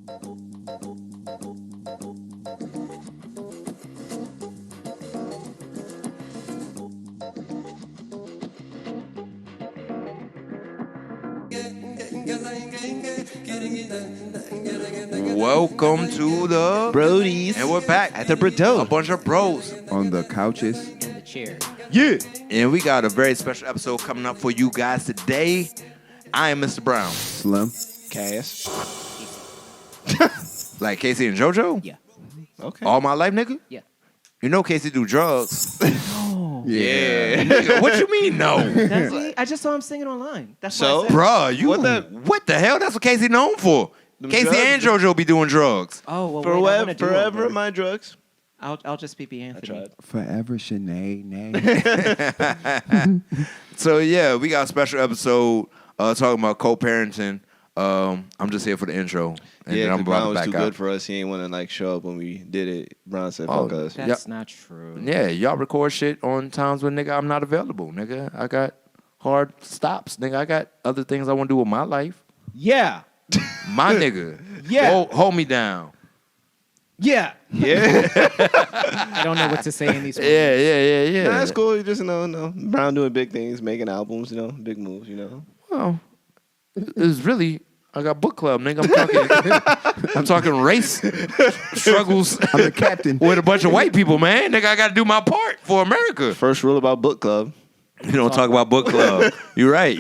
Welcome to the Brodies. And we're back at the Bordeaux. A bunch of bros on the couches. In the chair. Yeah. And we got a very special episode coming up for you guys today. I am Mr. Brown. Slim. Cass. Like Casey and JoJo? Yeah. Okay. All my life, nigga? Yeah. You know Casey do drugs. Yeah. Nigga, what you mean no? I just saw him singing online. That's So? why I said. Bruh, you What what the hell? That's what Casey known for. Them Casey drugs? and JoJo be doing drugs. Oh, well, For wait, I wanna do forever, it. my drugs. I'll just be I Anthony. tried. Forever Sinead. So yeah, we got a special episode talking about co-parenting. I'm just here for the intro. And Yeah, then I'm because about Brown to was back too out. good for us. He ain't want to show up when we did it. Brown said, Oh, fuck us. That's not true. Yeah, y'all record shit on times when, nigga, I'm not available, nigga. I got hard stops, nigga. I got other things I want to do with my life. Yeah. My nigga. Yeah. Hold me down. Yeah. Yeah. I don't know what to say in these words. Yeah. Nah, that's cool. You just know. Brown doing big things, making albums, big moves, Well, it's really, I got book club, nigga. I'm talking race struggles I'm the captain. with a bunch of white people, man. Nigga, I got to do my part for America. First rule about book club. You don't talk about book club. You're right.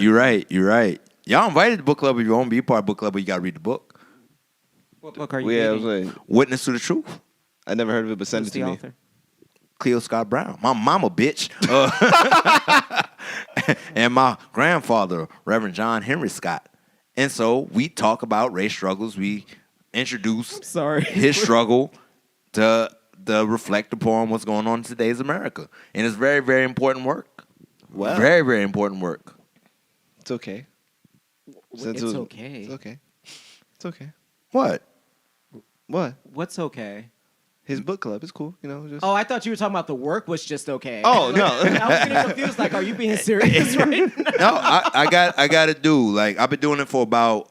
Y'all invited to book club if you want to be a part of book club, but you got to read the book. What book are you Yeah, I was reading? like, Witness to the Truth. I never heard of it, but send Who's it the to me. author? Cleo Scott Brown. My mama, bitch. And my grandfather, Reverend John Henry Scott. And so we talk about race struggles. We introduce Sorry. his struggle to reflect upon what's going on in today's America. And it's very, very important work. Wow. Very, very important work. It's okay. It's okay. It's okay. It's okay. What? What? What's okay? His book club is cool, just. Oh, I thought you were talking about the work was just okay. Oh, no. I was getting confused. Like, are you being serious right now? No, I got to do. Like, I've been doing it for about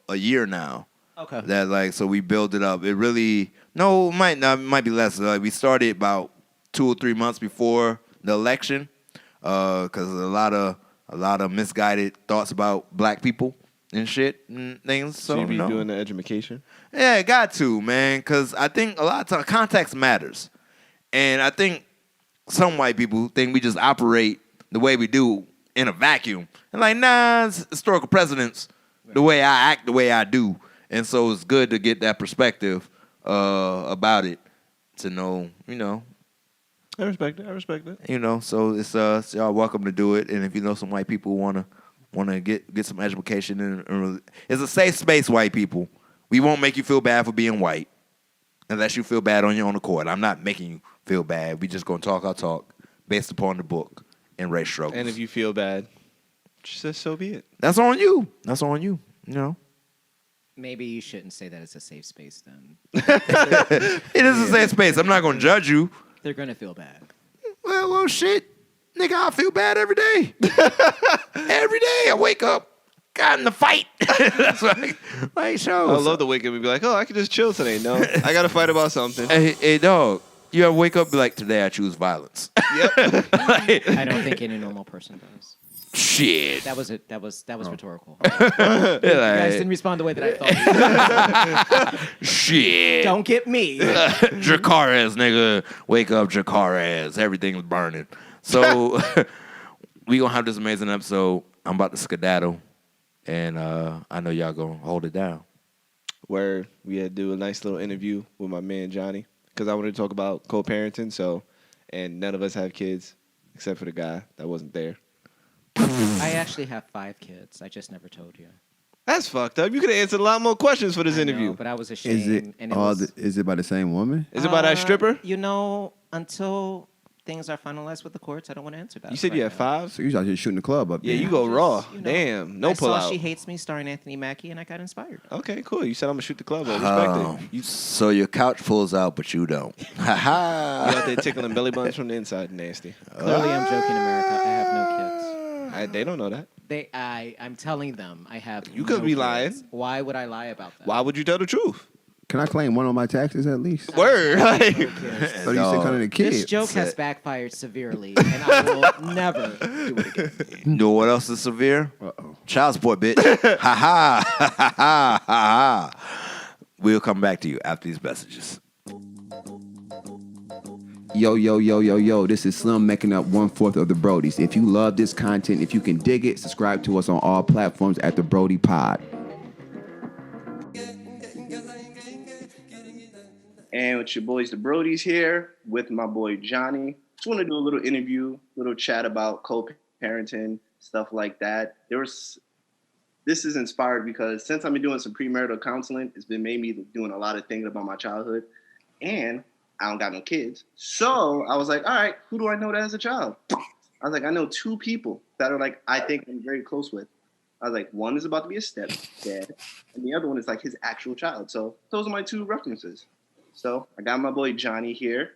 a year now. Okay. That so we build it up. It really it might be less. We started about 2 or 3 months before the election, because a lot of misguided thoughts about black people and shit and things. So you be doing the education? Yeah, got to, man, because I think a lot of times context matters, and I think some white people think we just operate the way we do in a vacuum, and nah, it's historical precedents. The way I act, the way I do. And so it's good to get that perspective about it, to know, I respect it. So it's y'all welcome to do it. And if you know some white people wanna get some education, and it's a safe space, white people. We won't make you feel bad for being white, unless you feel bad on your own accord. I'm not making you feel bad. We just gonna talk our talk based upon the book and race struggles. And if you feel bad, just so be it. That's on you. Maybe you shouldn't say that it's a safe space then. It is a safe space. I'm not gonna judge you. They're going to feel bad. Well, shit. Nigga, I feel bad every day. Every day I wake up, got in the fight. That's like shows. I love to wake up and be like, oh, I can just chill today. No, I got to fight about something. Hey, dog. You ever wake up and be like, today I choose violence? Yep. I don't think any normal person does. Shit. That was rhetorical. You guys didn't respond the way that I thought. Shit. Don't get me. Jacares, nigga. Wake up, Jacares. Everything's burning. So we gonna have this amazing episode. I'm about to skedaddle, and I know y'all gonna hold it down. Where we had to do a nice little interview with my man Johnny, because I wanted to talk about co-parenting. And none of us have kids except for the guy that wasn't there. I actually have 5 kids. I just never told you. That's fucked up. You could have answered a lot more questions for this interview. Know, but I was ashamed. Is it by the same woman? Is it by that stripper? Until things are finalized with the courts, I don't want to answer that. You said you had 5? So you out here shooting the club up. Yeah, there. you go raw. You know, Damn, no I pull saw out. She Hates Me starring Anthony Mackie, and I got inspired. Okay, cool. You said I'm gonna shoot the club. I respect it. So your couch pulls out, but you don't. Ha ha. You out there tickling belly buttons from the inside, nasty. Clearly, I'm joking, America. I have no kids. They don't know that. I'm telling them I have. You could be kids. lying. Why would I lie about that? Why would you tell the truth? Can I claim one on my taxes at least? Word. Like, $3,600 a kid. This joke has backfired severely, and I will never do it again. You know what else is severe? Uh-oh. Child support, bitch. Ha ha. Ha ha ha ha. We'll come back to you after these messages. Yo. This is Slim making up 1/4 of the Brodies. If you love this content, if you can dig it, subscribe to us on all platforms at the Brody Pod. And with your boys, the Brodies here, with my boy Johnny. Just want to do a little interview, little chat about co-parenting, stuff like that. This is inspired because since I've been doing some premarital counseling, it's been made me doing a lot of thinking about my childhood. And I don't got no kids. So I was like, all right, who do I know that has a child? I was like, I know 2 people that are like, I think I'm very close with. I was like, one is about to be a stepdad, and the other one is like his actual child. So those are my 2 references. So I got my boy Johnny here.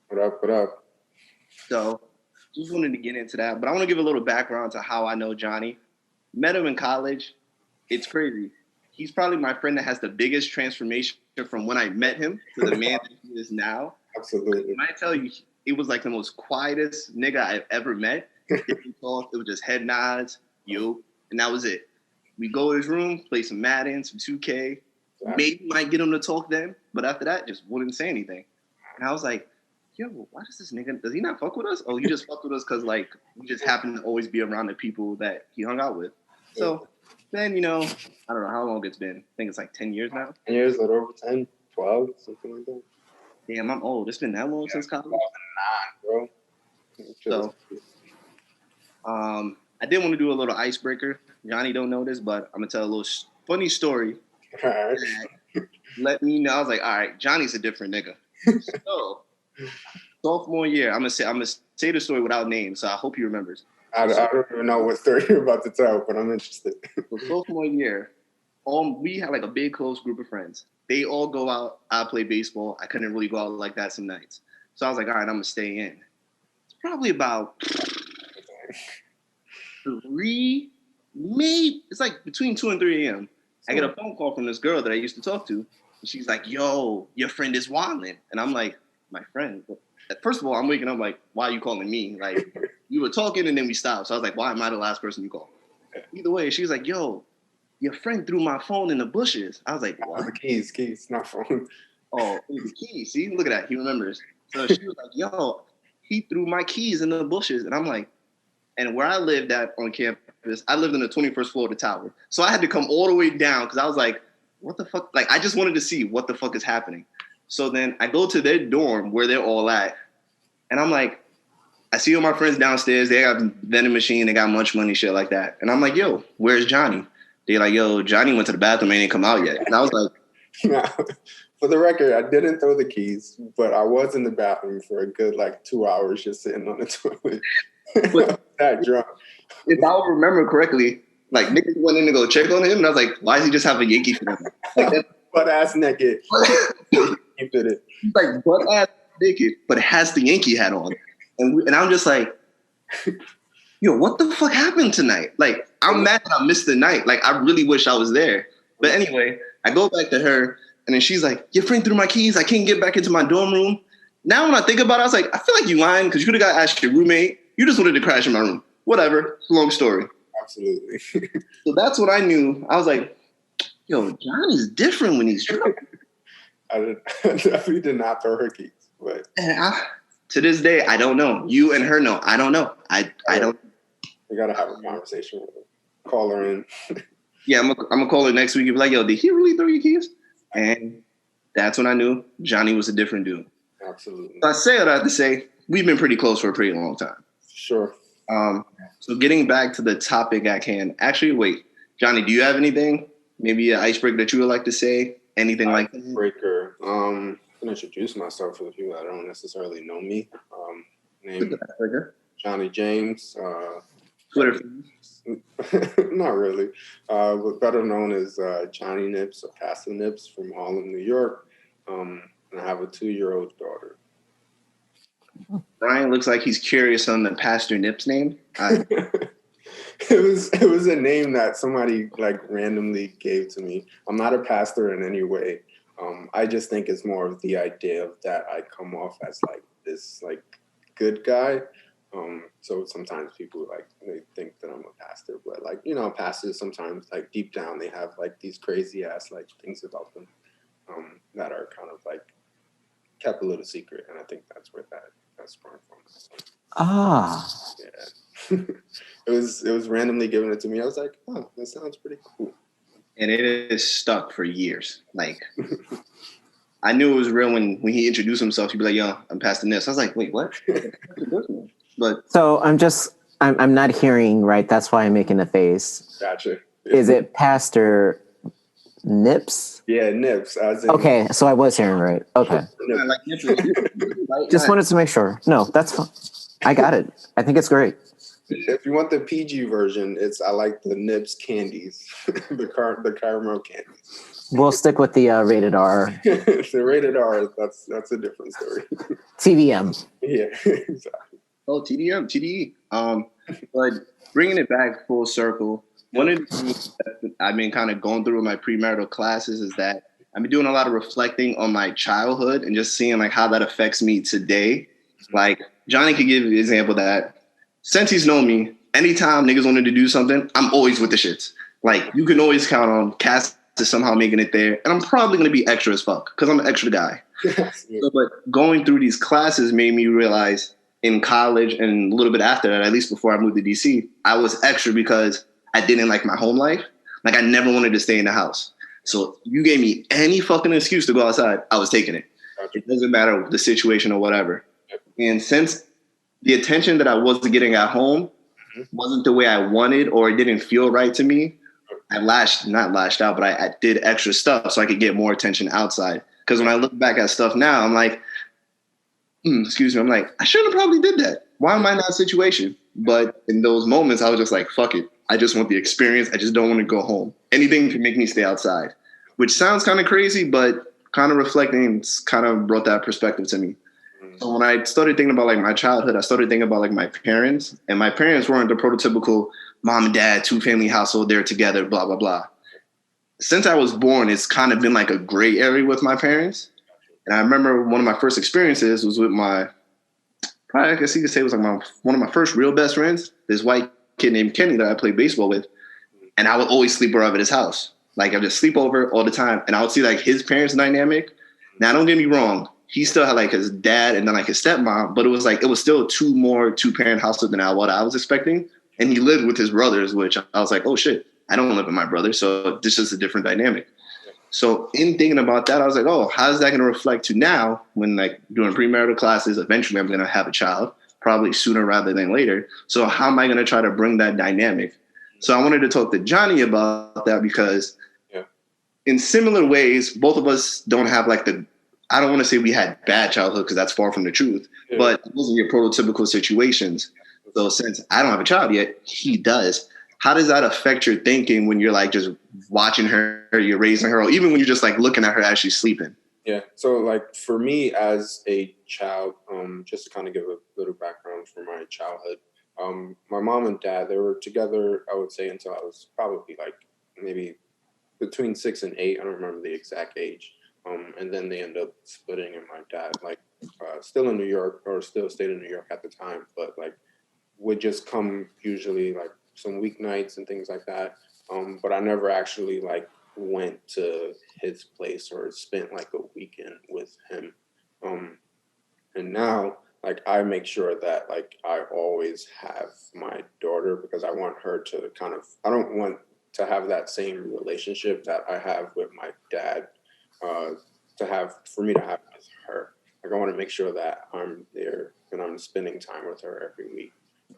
What up? So just wanted to get into that. But I want to give a little background to how I know Johnny. Met him in college. It's crazy. He's probably my friend that has the biggest transformation from when I met him to the man that he is now. Absolutely. When I tell you, it was like the most quietest nigga I've ever met. If you talk, it was just head nods, and that was it. We go to his room, play some Madden, some 2K. Maybe might get him to talk then, but after that, just wouldn't say anything. And I was like, yo, why does this nigga, does he not fuck with us? Oh, he just fucked with us because, like, we just happen to always be around the people that he hung out with. So then, I don't know how long it's been. I think it's like 10 years now. 10 years, a little over 10, 12, something like that. Damn, I'm old. It's been that long since college? 2009, bro. So, I did want to do a little icebreaker. Johnny don't know this, but I'm going to tell a little funny story. All right. Let me know. I was like, all right, Johnny's a different nigga. So, sophomore year, I'm gonna say the story without names, so I hope he remembers. I don't even know what story you're about to tell, but I'm interested. So sophomore year, we had like a big close group of friends. They all go out. I play baseball. I couldn't really go out like that some nights. So I was like, all right, I'm gonna stay in. It's probably about 3, maybe it's like between 2 and 3 a.m. I get a phone call from this girl that I used to talk to. And she's like, yo, your friend is wildin'. And I'm like, my friend? First of all, I'm waking up like, why are you calling me? Like, you were talking and then we stopped. So I was like, why am I the last person you call? Either way, she's like, yo, your friend threw my phone in the bushes. I was like, what? The keys, not phone. Oh, the keys. See, look at that. He remembers. So she was like, yo, he threw my keys in the bushes. And I'm like, and where I lived at on campus, I lived on the 21st floor of the tower. So I had to come all the way down because I was like, what the fuck? Like, I just wanted to see what the fuck is happening. So then I go to their dorm where they're all at. And I'm like, I see all my friends downstairs. They got a vending machine. They got lunch money, shit like that. And I'm like, yo, where's Johnny? They're like, yo, Johnny went to the bathroom and ain't come out yet. And I was like, For the record, I didn't throw the keys, but I was in the bathroom for a good 2 hours just sitting on the toilet. That drunk. If I remember correctly, like niggas went in to go check on him, and I was like, why does he just have a Yankee fan? Like, butt ass naked. He did it. He's like butt ass naked, but it has the Yankee hat on. And I'm just like, yo, what the fuck happened tonight? Like, I'm mad that I missed the night. Like, I really wish I was there. But anyway, I go back to her, and then she's like, your friend threw my keys. I can't get back into my dorm room. Now when I think about it, I was like, I feel like you lying because you could have got asked your roommate. You just wanted to crash in my room. Whatever. Long story. Absolutely. So that's what I knew. I was like, yo, Johnny's different when he's drunk. I definitely did not throw her keys. But And to this day, I don't know. You and her know. I don't know. I don't. We got to have a conversation with her. Call her in. Yeah, I'm going to call her next week and be like, yo, did he really throw your keys? And that's when I knew Johnny was a different dude. Absolutely. So I say what I have to say. We've been pretty close for a pretty long time. Sure. So getting back to the topic at hand. Actually, wait. Johnny, do you have anything? Maybe an icebreaker that you would like to say? Anything like that? Icebreaker. I can introduce myself for the people that don't necessarily know me. Name Johnny James. Twitter. Not really. But better known as Johnny Nips or Pastor Nips from Harlem, New York. And I have a 2-year-old daughter. Brian looks like he's curious on the Pastor Nips name. It was a name that somebody like randomly gave to me. I'm not a pastor in any way. I just think it's more of the idea of that I come off as like this like good guy. So sometimes people like they think that I'm a pastor, but like, you know, pastors sometimes like deep down they have like these crazy ass like things about them that are kind of like kept a little secret, and I think that's where that's sprung from. Yeah. It was randomly given it to me. I was like, oh, that sounds pretty cool. And it is stuck for years. Like, I knew it was real when he introduced himself. He'd be like, yo, I'm Pastor Ness. I was like, wait, what? But So I'm not hearing right. That's why I'm making a face. Gotcha. Is it Pastor Nips? Yeah, Nips. Okay, so I was hearing right. Okay. like, Just wanted to make sure. No, that's fine. I got it. I think it's great. If you want the PG version, I like the Nips candies, the caramel candies. We'll stick with the rated R. The rated R, that's a different story. TVM. Yeah, exactly. Oh, TDE. But bringing it back full circle, one of the things that I've been kind of going through with my premarital classes is that I've been doing a lot of reflecting on my childhood and just seeing like how that affects me today. Like Johnny could give an example that since he's known me, anytime niggas wanted to do something, I'm always with the shits. Like you can always count on Cass to somehow making it there. And I'm probably going to be extra as fuck because I'm an extra guy. So, but going through these classes made me realize in college and a little bit after that, at least before I moved to DC, I was extra because I didn't like my home life. Like I never wanted to stay in the house. So you gave me any fucking excuse to go outside, I was taking it. It doesn't matter the situation or whatever. And since the attention that I was getting at home wasn't the way I wanted or it didn't feel right to me, I not lashed out, but I did extra stuff so I could get more attention outside. Because when I look back at stuff now, I'm like, excuse me, I'm like, I shouldn't have probably did that. Why am I in that situation? But in those moments, I was just like, fuck it. I just want the experience. I just don't want to go home. Anything can make me stay outside, which sounds kind of crazy, but kind of reflecting kind of brought that perspective to me. So when I started thinking about like my childhood, I started thinking about like my parents, and my parents weren't the prototypical mom and dad, 2-family household, they're together, blah, blah, blah. Since I was born, it's kind of been like a gray area with my parents. And I remember one of my first experiences was with I guess you could say it was like one of my first real best friends, this white kid named Kenny that I played baseball with. And I would always sleep over at his house. Like I would just sleep over all the time. And I would see like his parents' dynamic. Now, don't get me wrong. He still had like his dad and then like his stepmom, but it was still two-parent household than what I was expecting. And he lived with his brothers, which I was like, oh shit, I don't live with my brother. So this is a different dynamic. So in thinking about that, I was like, oh, how's that going to reflect to now when like doing premarital classes, eventually I'm going to have a child, probably sooner rather than later. So how am I going to try to bring that dynamic? So I wanted to talk to Johnny about that because in similar ways, both of us don't have like I don't want to say we had bad childhood because that's far from the truth, but it wasn't your prototypical situations. So since I don't have a child yet, he does. How does that affect your thinking when you're like just watching her, you're raising her, or even when you're just like looking at her as she's sleeping? Yeah. So like for me as a child, just to kind of give a little background for my childhood, my mom and dad, they were together, I would say, until I was probably like maybe between 6 and 8. I don't remember the exact age. And then they ended up splitting, and my dad, like, still in New York, or still stayed in New York at the time, but like would just come usually like some weeknights and things like that. But I never actually like went to his place or spent like a weekend with him. And now like I make sure that like I always have my daughter because I want her to I don't want to have that same relationship that I have with my dad for me to have with her. Like I want to make sure that I'm there and I'm spending time with her every week.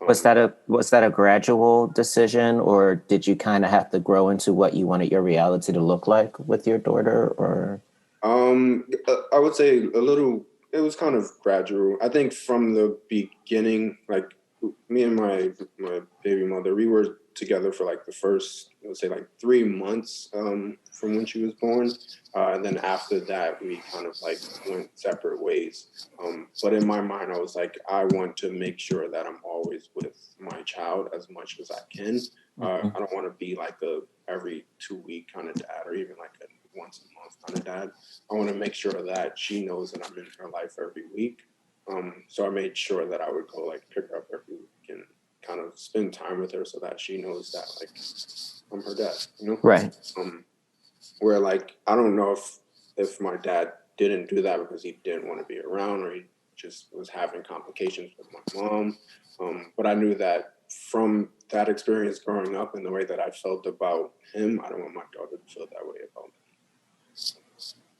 Was that a gradual decision, or did you kind of have to grow into what you wanted your reality to look like with your daughter? Or I would say a little. It was kind of gradual. I think from the beginning, like me and my baby mother, we were together for like the first, let's say like 3 months from when she was born. And then after that, we kind of like went separate ways. But in my mind, I was like, I want to make sure that I'm always with my child as much as I can. I don't want to be like a every 2 week kind of dad, or even like a once a month kind of dad. I want to make sure that she knows that I'm in her life every week. So I made sure that I would go like pick her up every week and kind of spend time with her so that she knows that like I'm her dad, you know? Right. Where like, I don't know if my dad didn't do that because he didn't want to be around, or he just was having complications with my mom. But I knew that from that experience growing up and the way that I felt about him, I don't want my daughter to feel that way about me.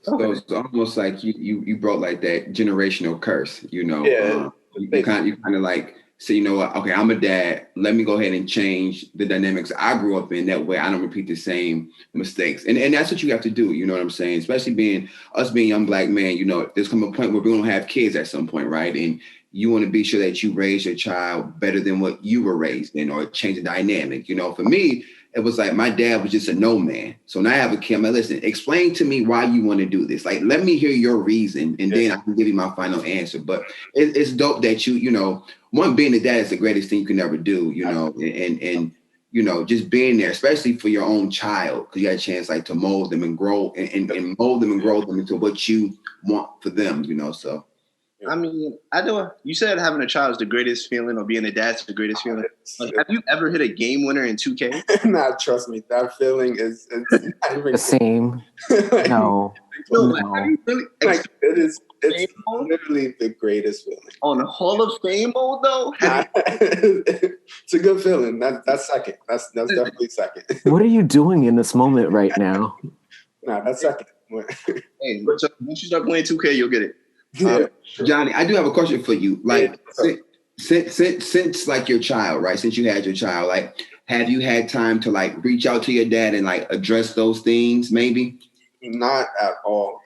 So it's almost like you broke like that generational curse, you know. Yeah, you kind of like say, you know what, okay, I'm a dad. Let me go ahead and change the dynamics I grew up in. That way I don't repeat the same mistakes. And that's what you have to do, you know what I'm saying? Especially being young Black men, you know, there's come a point where we're gonna have kids at some point, right? And you want to be sure that you raise your child better than what you were raised in, or change the dynamic. You know, for me, it was like my dad was just a no man. So now I have a kid. I'm like, listen, explain to me why you want to do this. Like, let me hear your reason, and then I can give you my final answer. But it's dope that you know, one, being a dad is the greatest thing you can ever do, you know, and you know, just being there, especially for your own child, because you had a chance like to mold them and grow and mold them and grow them into what you want for them, you know, so. I mean, I know you said having a child is the greatest feeling, or being a dad's the greatest feeling. Like, have you ever hit a game winner in 2K? Nah, trust me, that feeling is not even The same. like, No. Like, have you really like it's Fame mode? literally the greatest feeling. On Hall of Fame mode though? Nah, it's a good feeling. That's second. That's definitely second. What are you doing in this moment right now? Nah, that's second. Hey, so once you start playing 2K, you'll get it. Yeah. Johnny, I do have a question for you. Like, since like your child, right? Since you had your child, like, have you had time to like reach out to your dad and like address those things? Maybe. Not at all.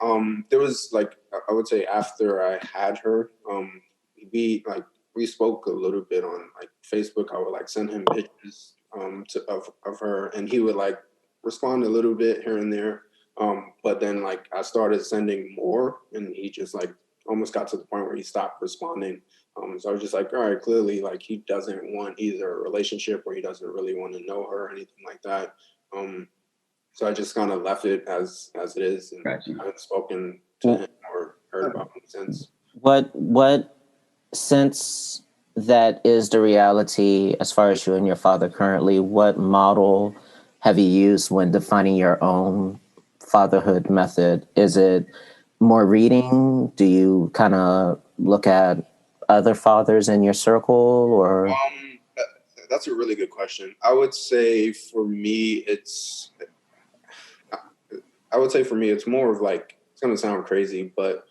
There was like, I would say after I had her, we spoke a little bit on like Facebook. I would like send him pictures of her, and he would like respond a little bit here and there. But then like I started sending more, and he just like almost got to the point where he stopped responding. So I was just like, all right, clearly like he doesn't want either a relationship, or he doesn't really want to know her or anything like that. So I just kind of left it as it is, and Gotcha. I haven't spoken to him or heard about him since. What since that is the reality as far as you and your father currently, what model have you used when defining your own fatherhood method? Is it more reading? Do you kind of look at other fathers in your circle, or? That's a really good question. I would say for me, it's more of like, it's gonna sound crazy, but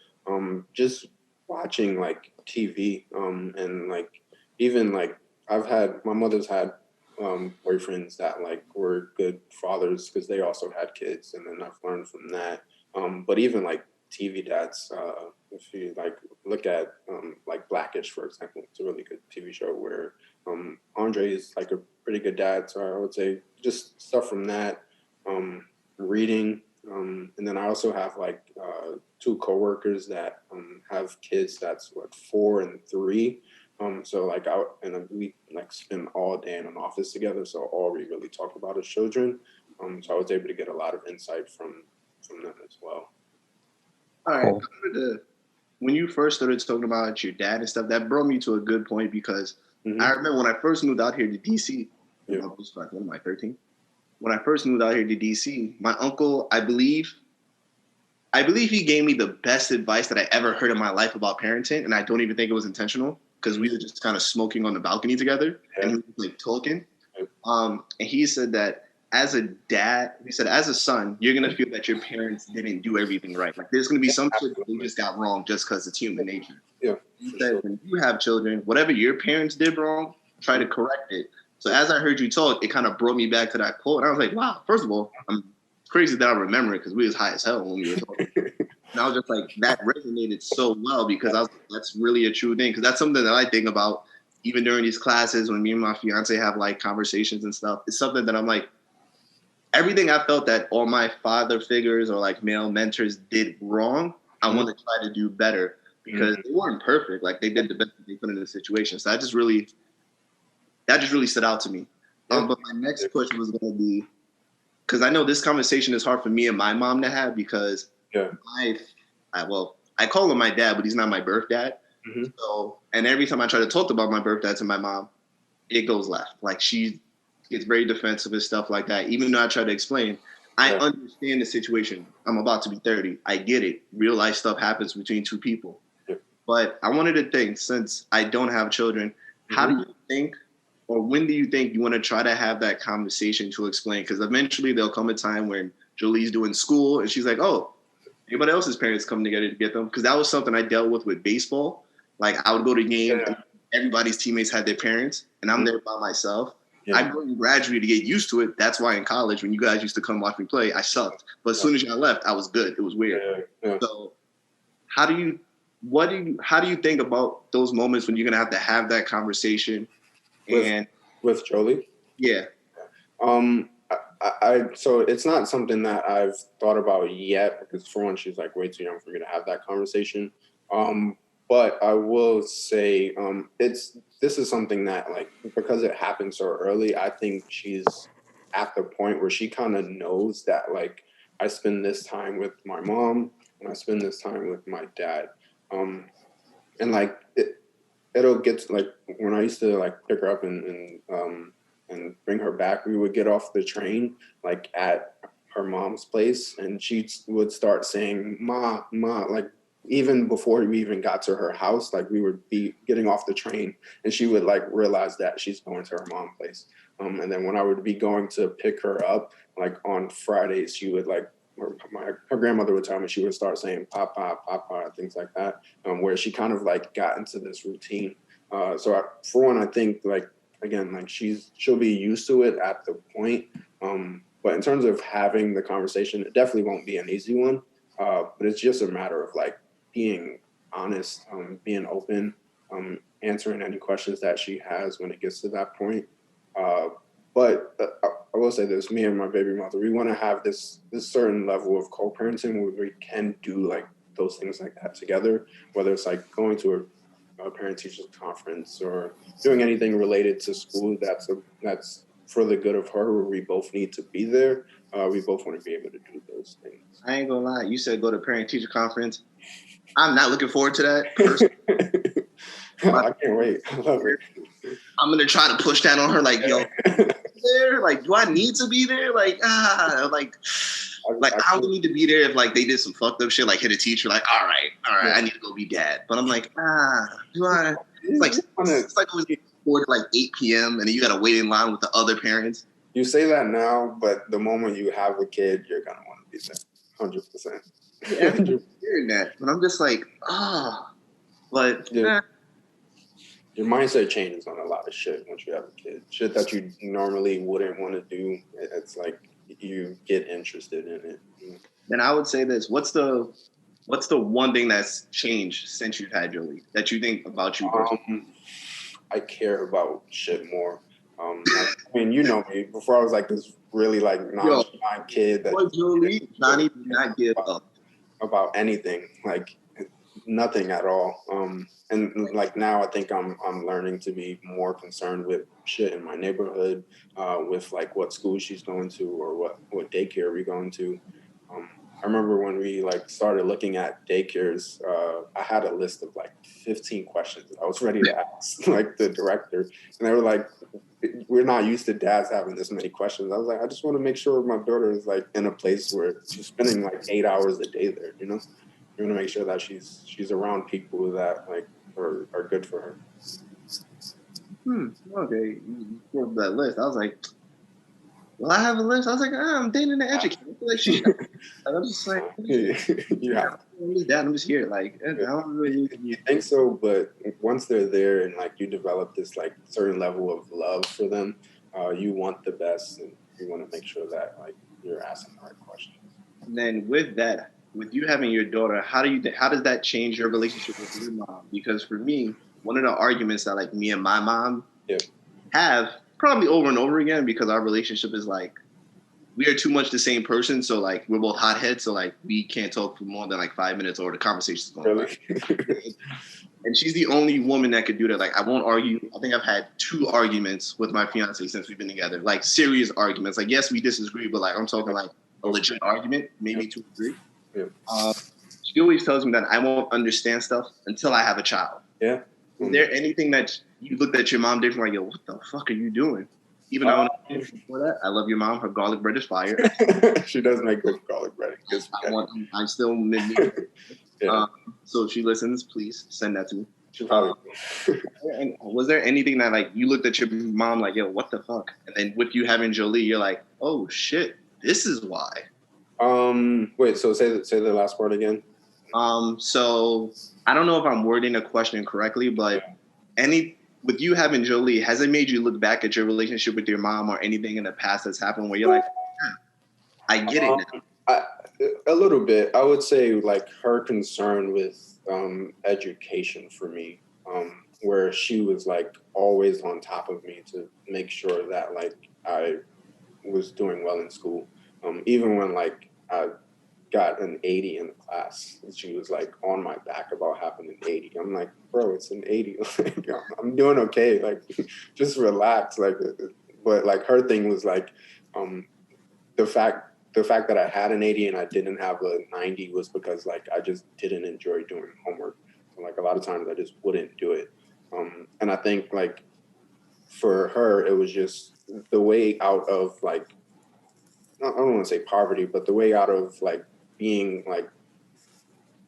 just watching like TV, and like even like my mother's had boyfriends that like were good fathers because they also had kids, and then I've learned from that. But even like TV dads, if you like look at like Blackish, for example, it's a really good TV show where Andre is like a pretty good dad. So I would say just stuff from that, reading, and then I also have like 2 coworkers that have kids that's 4 and 3. So like we like spend all day in an office together. So all we really talk about is children. So I was able to get a lot of insight from them as well. All right. When you first started talking about your dad and stuff, that brought me to a good point, because I remember when I first moved out here to DC, I was like, what am I, 13? When I first moved out here to DC, my uncle, I believe he gave me the best advice that I ever heard in my life about parenting, and I don't even think it was intentional, because we were just kind of smoking on the balcony together, and he was like talking. And he said that as a dad, he said, as a son, you're going to feel that your parents didn't do everything right. Like, there's going to be some shit that they just got wrong just because it's human nature. Yeah. He said, when you have children, whatever your parents did wrong, try to correct it. So as I heard you talk, it kind of brought me back to that quote. And I was like, wow, first of all, I'm crazy that I remember it, because we was high as hell when we were talking. And I was just like, that resonated so well, because I was like, that's really a true thing. Because that's something that I think about even during these classes when me and my fiance have like conversations and stuff, it's something that I'm like, everything I felt that all my father figures or like male mentors did wrong, I want to try to do better because they weren't perfect. Like they did the best that they could in the situation. So that just really stood out to me. But my next question was going to be, because I know this conversation is hard for me and my mom to have because I call him my dad, but he's not my birth dad. So, and every time I try to talk about my birth dad to my mom, it goes left. Like she gets very defensive and stuff like that. Even though I try to explain, I understand the situation. I'm about to be 30. I get it. Real life stuff happens between two people. But I wanted to think, since I don't have children, how do you think, or when do you think you want to try to have that conversation to explain? Because eventually there'll come a time when Jolie's doing school and she's like, oh, anybody else's parents come together to get them? Because that was something I dealt with baseball. Like I would go to games and everybody's teammates had their parents and I'm there by myself. I grew gradually to get used to it. That's why in college, when you guys used to come watch me play, I sucked. But as soon as y'all left, I was good. It was weird. So how do you think about those moments when you're gonna have to have that conversation? With Jolie? Yeah. So it's not something that I've thought about yet because for one, she's like way too young for me to have that conversation. But I will say this is something that like because it happened so early, I think she's at the point where she kind of knows that like I spend this time with my mom and I spend this time with my dad. And like it'll get to, like when I used to like pick her up and bring her back, we would get off the train like at her mom's place and she would start saying ma, like even before we even got to her house, like we would be getting off the train and she would like realize that she's going to her mom's place. And then when I would be going to pick her up, like on Fridays, she would like, her grandmother would tell me she would start saying papa, papa, things like that, where she kind of like got into this routine. For one, I think like, again, like she'll be used to it at the point. But in terms of having the conversation, it definitely won't be an easy one. But it's just a matter of like being honest, being open, answering any questions that she has when it gets to that point. But I will say this, me and my baby mother, we want to have this certain level of co-parenting where we can do like those things like that together, whether it's like going to a parent-teachers conference or doing anything related to school that's for the good of her, where we both need to be there. We both want to be able to do those things. I ain't gonna lie. You said go to parent-teacher conference. I'm not looking forward to that personally. I can't wait. I love it. I'm gonna try to push that on her, like, yo, there, like, do I need to be there? Like, I don't need to be there if like they did some fucked up shit, like hit a teacher, like, all right, I need to go be dad. But I'm like, do I? It's like it was 4 to like 8 p.m. and then you gotta wait in line with the other parents. You say that now, but the moment you have a kid, you're gonna want to be there, 100%. Yeah, I'm hearing that, but I'm just like, but your mindset changes on a lot of shit once you have a kid. Shit that you normally wouldn't want to do. It's like you get interested in it. Then I would say this: what's the one thing that's changed since you've had Jolie that you think about you? I care about shit more. I mean, you know me. Before I was like this really like nonchalant kid that Johnny did not give up about anything, like nothing at all. And like now, I think I'm learning to be more concerned with shit in my neighborhood, with like what school she's going to or what daycare we're going to. I remember when we like started looking at daycares, I had a list of like 15 questions I was ready to ask like the director, and they were like, "We're not used to dads having this many questions." I was like, "I just want to make sure my daughter is like in a place where she's spending like 8 hours a day there, you know." You want to make sure that she's around people that like are good for her. Okay, you pulled that list. I was like, well, I have a list. I was like, I'm dating an educator. Like, shit. I'm just like, yeah. I'm just here. Like, I don't really need to be. You think so, but once they're there and like you develop this like certain level of love for them, you want the best and you want to make sure that like you're asking the right questions. And then with that, with you having your daughter, how does that change your relationship with your mom? Because for me, one of the arguments that like me and my mom have probably over and over again, because our relationship is like, we are too much the same person. So like we're both hotheads. So like we can't talk for more than like 5 minutes or the conversation's going on. And she's the only woman that could do that. Like I won't argue. I think I've had 2 arguments with my fiance since we've been together. Like serious arguments. Like yes, we disagree, but like I'm talking like a legit argument, maybe 2 or 3. Yeah. She always tells me that I won't understand stuff until I have a child. Yeah. Is there anything that you looked at your mom different, like, yo, what the fuck are you doing? Even though before that, I love your mom. Her garlic bread is fire. She does make good garlic bread. I still so if she listens, please send that to me. She probably and was there anything that like you looked at your mom like, yo, what the fuck? And then with you having Jolie, you're like, oh shit, this is why. Wait, so say the last part again. So I don't know if I'm wording the question correctly, but with you having Jolie, has it made you look back at your relationship with your mom or anything in the past that's happened where you're like, I get it now? A little bit. I would say like her concern with education for me, where she was like always on top of me to make sure that like I was doing well in school. Even when like I got an 80 in the class, she was like on my back about having an 80. I'm like, bro, it's an 80. Like, I'm doing okay. Like, just relax. Like, but like her thing was like, the fact that I had an 80 and I didn't have a 90 was because like I just didn't enjoy doing homework. So, like a lot of times I just wouldn't do it. And I think like for her, it was just the way out of like, I don't want to say poverty, but the way out of like being like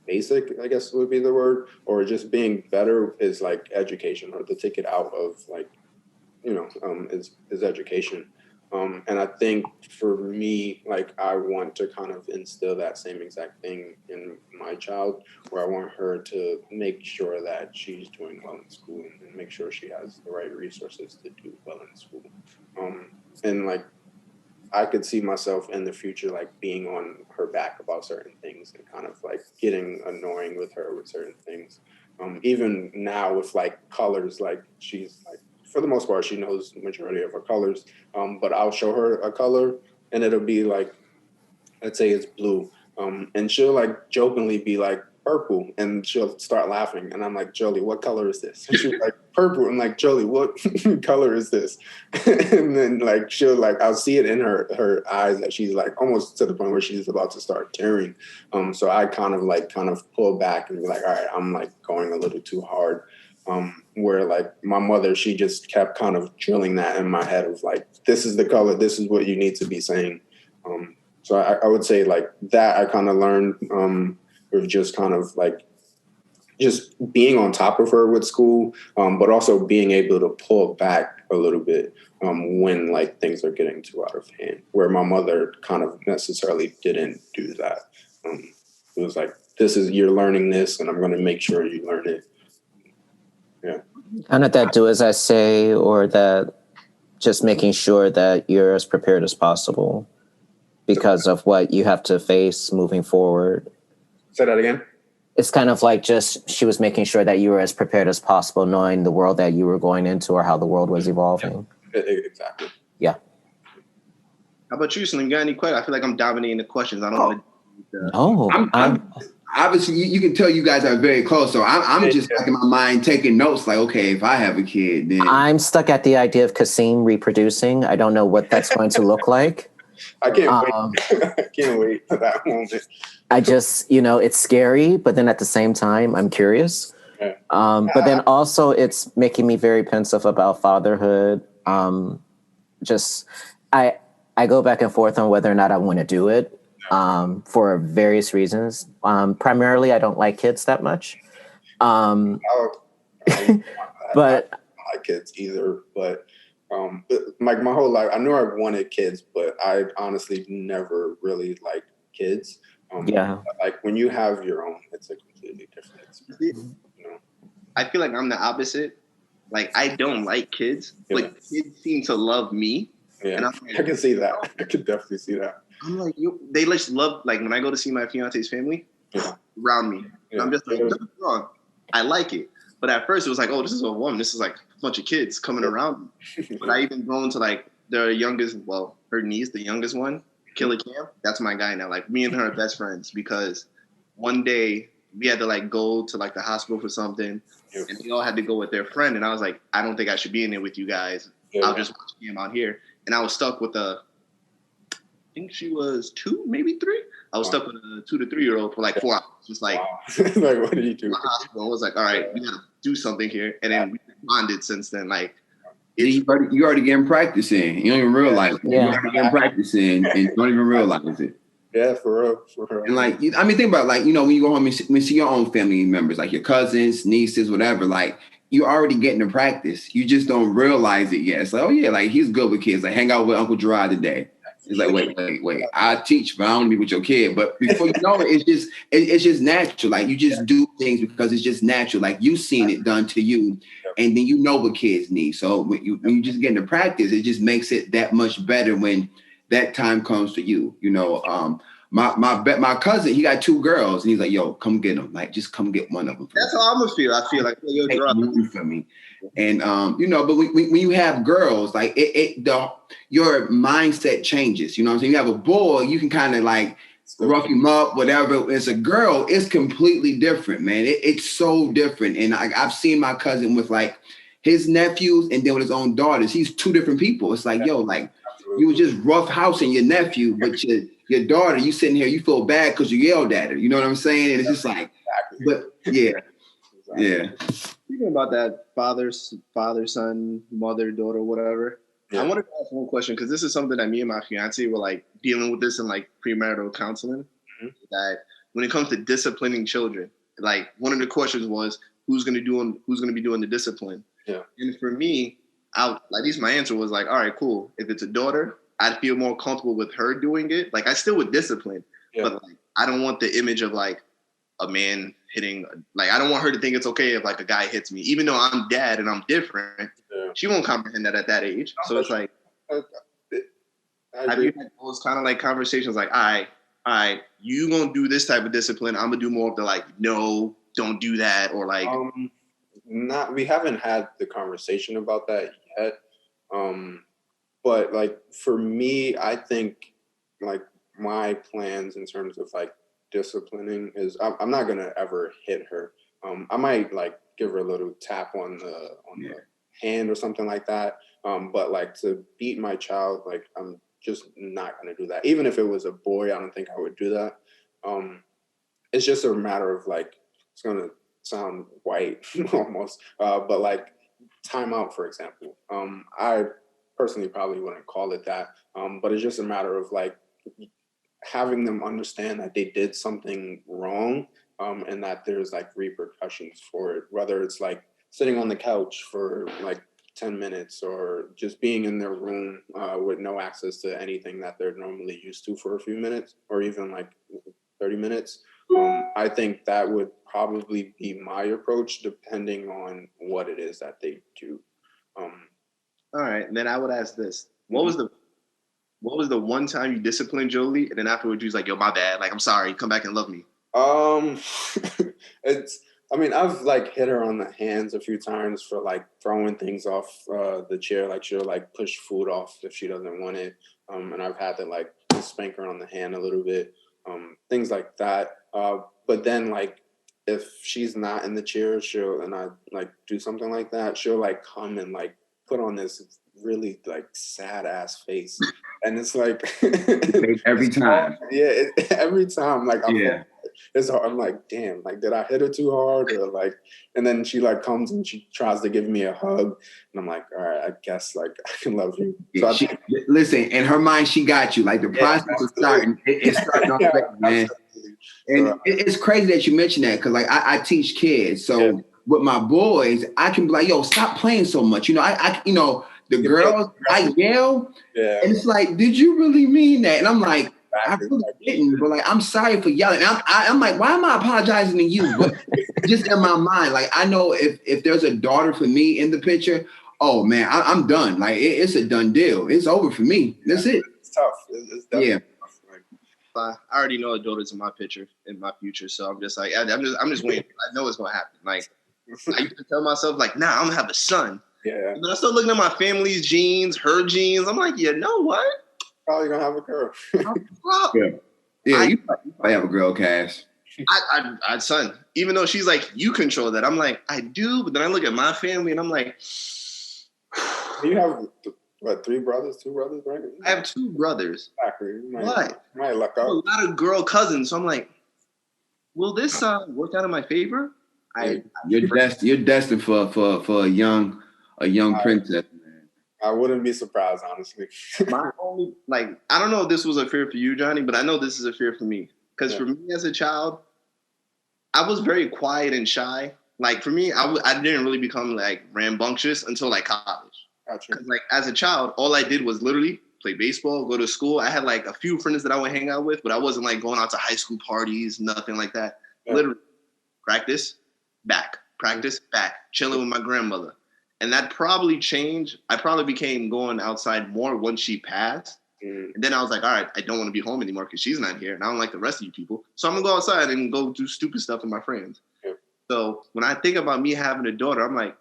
basic, I guess would be the word, or just being better is like education, or the ticket out of like, is education. And I think for me, like I want to kind of instill that same exact thing in my child, where I want her to make sure that she's doing well in school and make sure she has the right resources to do well in school. And like, I could see myself in the future, like being on her back about certain things and kind of like getting annoying with her with certain things. Even now with like colors, like she's like, for the most part, she knows the majority of her colors, but I'll show her a color and it'll be like, let's say it's blue. And she'll like jokingly be like purple and she'll start laughing. And I'm like, Jolie, what color is this? And she's like, purple. I'm like, Jolie, what color is this? And then like, she'll like, I'll see it in her eyes that she's like almost to the point where she's about to start tearing. So I kind of pull back and be like, all right, I'm like going a little too hard. Where like my mother, she just kept kind of drilling that in my head of like, this is the color, this is what you need to be saying. So I would say like that I kind of learned with just kind of like just being on top of her with school, but also being able to pull back a little bit when like things are getting too out of hand, where my mother kind of necessarily didn't do that. It was like, you're learning this and I'm going to make sure you learn it. Yeah. Kind of that do as I say, or that just making sure that you're as prepared as possible because of what you have to face moving forward. Say that again. It's kind of like just she was making sure that you were as prepared as possible, knowing the world that you were going into or how the world was evolving. Yeah, exactly. Yeah. How about you, Slim? Got any questions? I feel like I'm dominating the questions. I don't want to. No, I'm obviously you can tell you guys are very close. So I'm just like in my mind taking notes. Like, okay, if I have a kid, then I'm stuck at the idea of Kasim reproducing. I don't know what that's going to look like. I can't wait. I can't wait for that moment. I just, it's scary, but then at the same time, I'm curious. But then also it's making me very pensive about fatherhood. I go back and forth on whether or not I want to do it for various reasons. Primarily, I don't like kids that much. But I don't like kids either, but like my whole life, I knew I wanted kids, but I honestly never really liked kids. Like when you have your own, it's a completely different experience. I feel like I'm the opposite. Like I don't like kids, but kids seem to love me. Yeah, and I can see that. I can definitely see that. I'm like, they just love, like, when I go to see my fiance's family, around me. Yeah. I'm just like, nothing wrong. I like it. But at first it was like, oh, this is a woman. This is like a bunch of kids coming around me. But I even grown to like the youngest, well, her niece, the youngest one, Killer Cam. That's my guy now. Like me and her are best friends because one day we had to like go to like the hospital for something and they all had to go with their friend. And I was like, I don't think I should be in there with you guys. I'll just watch him out here. And I was stuck with I think she was 2, maybe 3. I was stuck with a 2 to 3-year-old for like 4 hours. Just like, like, what do you do? I was like, all right, we gotta do something here. And then we bonded since then. Like, you already getting practicing. You don't even realize it. Yeah. You already getting practicing and you don't even realize it. Yeah, for real. And like, I mean, think about it, like, you know, when you go home and see your own family members, like your cousins, nieces, whatever, like you're already getting to practice. You just don't realize it yet. It's like, oh yeah, like he's good with kids. Like hang out with Uncle Gerard today. It's like, wait. I teach, but I don't want to be with your kid. But before you know it, it's just natural. Like you just do things because it's just natural. Like you've seen it done to you, and then you know what kids need. So when you just get into practice, it just makes it that much better when that time comes for you. You know, my cousin, he got 2 girls, and he's like, yo, come get them. Like just come get one of them. that's how I'm gonna feel. I feel like yo, Take for me. And you know, but when you have girls, like your mindset changes. You know what I'm saying? You have a boy, you can kind of like rough him up, whatever. It's a girl, it's completely different, man. It's so different. And I've seen my cousin with like his nephews and then with his own daughters. He's 2 different people. It's like, yo, like you was just rough housing your nephew, but your daughter, you sitting here, you feel bad because you yelled at her. You know what I'm saying? And it's just like, but yeah. Yeah. Speaking about that father, son, mother, daughter, whatever, I wanted to ask one question because this is something that me and my fiance were like dealing with this in like premarital counseling. That when it comes to disciplining children, like one of the questions was who's going to be doing the discipline. Yeah. And for me, at least my answer was like, all right, cool. If it's a daughter, I'd feel more comfortable with her doing it. Like I still would discipline, but like I don't want the image of like a man hitting, like I don't want her to think it's okay if like a guy hits me, even though I'm dad and I'm different. She won't comprehend that at that age. So it's like, have you had those kind of like conversations like, all right, you gonna do this type of discipline, I'm gonna do more of the like, no, don't do that, or like we haven't had the conversation about that yet. But like for me, I think like my plans in terms of like disciplining is I'm not gonna ever hit her. I might like give her a little tap on the hand or something like that. But like to beat my child, like I'm just not gonna do that. Even if it was a boy, I don't think I would do that. It's just a matter of like, it's gonna sound white almost, but like timeout, for example. I personally probably wouldn't call it that, but it's just a matter of like having them understand that they did something wrong, and that there's like repercussions for it, whether it's like sitting on the couch for like 10 minutes or just being in their room with no access to anything that they're normally used to for a few minutes or even like 30 minutes. I think that would probably be my approach depending on what it is that they do. All right, then I would ask this. What was the one time you disciplined Jolie and then afterwards you was like, yo, my bad, like I'm sorry, come back and love me? I've like hit her on the hands a few times for like throwing things off the chair. Like she'll like push food off if she doesn't want it. And I've had to like spank her on the hand a little bit, things like that. But then like if she's not in the chair, and I like do something like that, she'll like come and like put on this really like sad ass face. And it's like every time. Yeah, every time. Like it's hard. I'm like, damn, like did I hit her too hard? Or like, and then she like comes and she tries to give me a hug. And I'm like, all right, I guess like I can love you. So listen, in her mind, she got you. Like the process is starting. It's starting off, man. And it's crazy that you mentioned that because like I teach kids. So with my boys, I can be like, yo, stop playing so much. You know, I you know, the girls, I yell, and it's like, did you really mean that? And I'm like, I really didn't, but like, I'm sorry for yelling. I'm like, why am I apologizing to you? But just in my mind, like, I know if there's a daughter for me in the picture, oh man, I'm done. Like, it's a done deal. It's over for me. That's it. It's tough. It's definitely tough. I already know a daughter's in my picture, in my future. So I'm just like, I'm just waiting. I know it's gonna happen. Like, I used to tell myself, like, nah, I'm gonna have a son. Yeah. But I start looking at my family's genes, her genes. I'm like, you know what? Probably gonna have a girl. Yeah, you probably have a girl, Cash. I son, even though she's like, you control that. I'm like, I do, but then I look at my family and I'm like, You have what, 3 brothers, 2 brothers, right? I have 2 brothers. Exactly. You What? might luck A out. lot of girl cousins. So I'm like, will this work out in my favor? You're destined for a young princess, man. I wouldn't be surprised, honestly. My only, like, I don't know if this was a fear for you, Johnny, but I know this is a fear for me. Because for me as a child, I was very quiet and shy. Like, for me, I didn't really become, like, rambunctious until, like, college. Gotcha. Because, like, as a child, all I did was literally play baseball, go to school. I had, like, a few friends that I would hang out with, but I wasn't, like, going out to high school parties, nothing like that. Yeah. Literally, practice, back, chilling with my grandmother. And that probably changed. I probably became going outside more once she passed. And then I was like, all right, I don't want to be home anymore because she's not here. And I don't like the rest of you people. So I'm going to go outside and go do stupid stuff with my friends. Yeah. So when I think about me having a daughter, I'm like,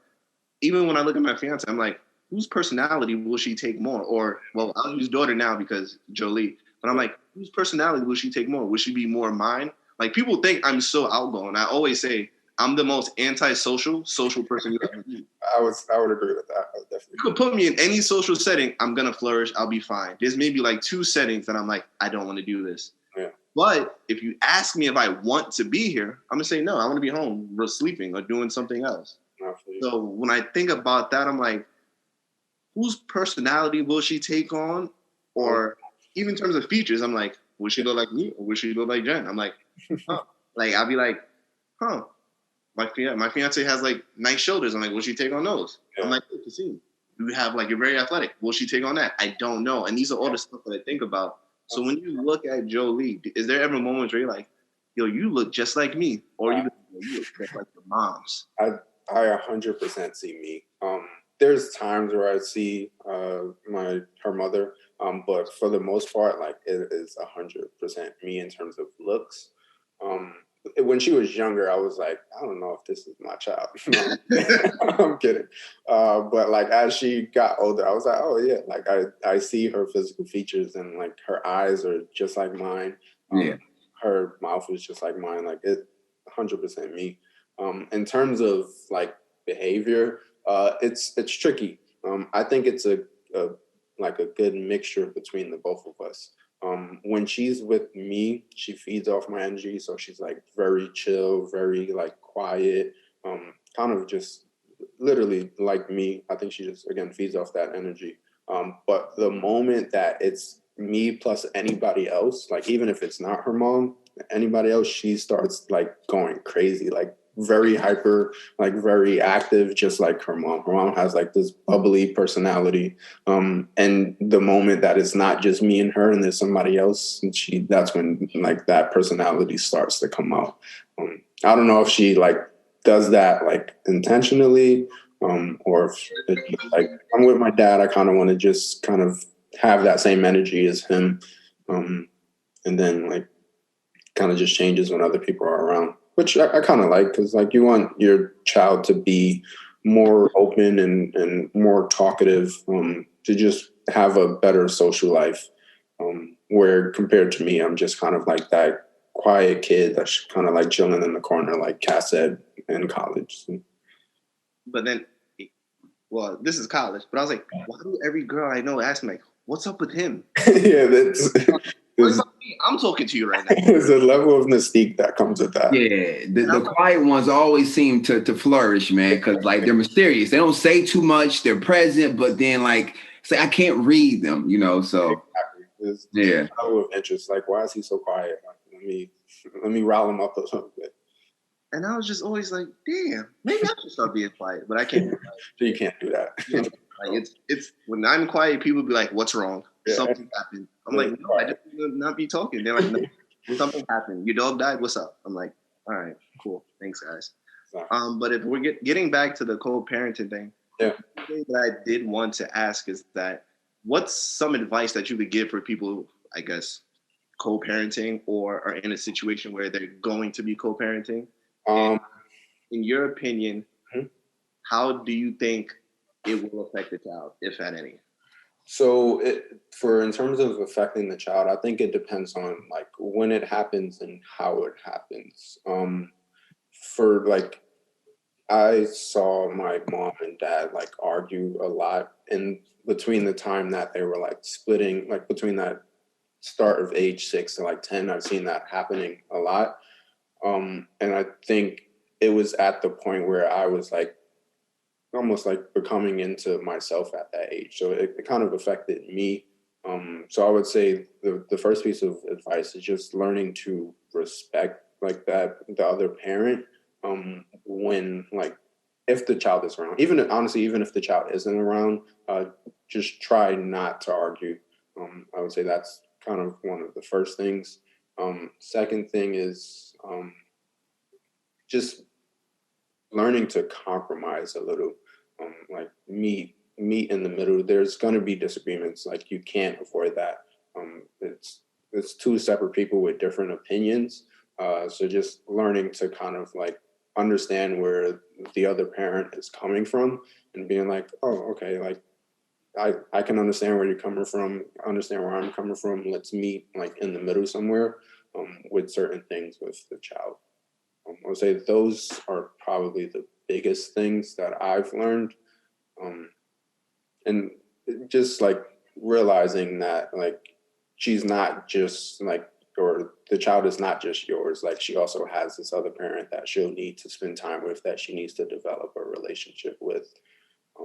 even when I look at my fiance, I'm like, whose personality will she take more? Or, well, I'll use daughter now because Jolie. But I'm like, whose personality will she take more? Will she be more mine? Like, people think I'm so outgoing. I always say, I'm the most antisocial person you ever meet. I would agree with that. I would definitely. You could put me in any social setting, I'm gonna flourish. I'll be fine. There's maybe like 2 settings that I'm like, I don't want to do this. Yeah. But if you ask me if I want to be here, I'm gonna say no. I want to be home, sleeping or doing something else. Absolutely. So when I think about that, I'm like, whose personality will she take on? Or even in terms of features, I'm like, will she look like me or will she look like Jen? I'm like, huh. Like I'll be like, huh. My fiance has like nice shoulders. I'm like, will she take on those? Yeah. I'm like, good to see. You have like, you're very athletic. Will she take on that? I don't know. And these are all the stuff that I think about. So when you look at Jolie, is there ever moments where you're like, yo, you look just like me? Or you look just like your moms? I 100% see me. There's times where I see her mother, but for the most part, like it is 100% me in terms of looks. When she was younger, I was like, I don't know if this is my child. I'm kidding. But like as she got older, I was like, oh yeah, like I see her physical features and like her eyes are just like mine. Her mouth is just like mine. Like it 100% me. In terms of like behavior, it's tricky. I think it's a good mixture between the both of us. When she's with me, she feeds off my energy. So she's like very chill, very like quiet, kind of just literally like me. I think she just, again, feeds off that energy. But the moment that it's me plus anybody else, like even if it's not her mom, anybody else, she starts like going crazy, like very hyper, like very active, just like her mom. Her mom has like this bubbly personality. And the moment that it's not just me and her and there's somebody else, and that's when like that personality starts to come out. I don't know if she like does that like intentionally, or if like I'm with my dad, I kind of want to just kind of have that same energy as him. And then like kind of just changes when other people are around. Which I kind of like, because like you want your child to be more open and more talkative, to just have a better social life. Where compared to me, I'm just kind of like that quiet kid that's kind of like chilling in the corner, like Cass said, in college. But then, well, this is college, but I was like, why do every girl I know ask me, like, what's up with him? Yeah, what's up with me? I'm talking to you right now. There's a level of mystique that comes with that. Yeah, the quiet ones always seem to flourish, man, because like they're mysterious. They don't say too much. They're present, but then like say I can't read them, you know. So exactly. There's yeah, a level of interest. Like, why is he so quiet? Like, let me rile him up a little bit. And I was just always like, damn, maybe I should start being quiet, but I can't be quiet. So you can't do that. Like it's when I'm quiet, people be like, what's wrong? Yeah. Something happened. I'm like, no, I just need to not be talking. They're like, no, something happened. Your dog died. What's up? I'm like, all right, cool. Thanks, guys. But if we're getting back to the co-parenting thing, yeah, the thing that I did want to ask is that what's some advice that you would give for people, I guess, co-parenting or are in a situation where they're going to be co-parenting. In your opinion, how do you think it will affect the child, if at any? So in terms of affecting the child, I think it depends on like when it happens and how it happens. I saw my mom and dad like argue a lot in between the time that they were like splitting, like between that start of age 6 to like 10. I've seen that happening a lot. And I think it was at the point where I was like almost like becoming into myself at that age. So it kind of affected me. So I would say the first piece of advice is just learning to respect like that, the other parent, when like, if the child is around, even if the child isn't around, just try not to argue. I would say that's kind of one of the first things. Second thing is just learning to compromise a little, like meet in the middle. There's going to be disagreements, like you can't avoid that. It's two separate people with different opinions. So just learning to kind of like understand where the other parent is coming from and being like, oh, okay, like I can understand where you're coming from, understand where I'm coming from. Let's meet like in the middle somewhere with certain things with the child. I would say those are probably the biggest things that I've learned. And just like realizing that like she's not just like, or the child is not just yours. Like she also has this other parent that she'll need to spend time with, that she needs to develop a relationship with. I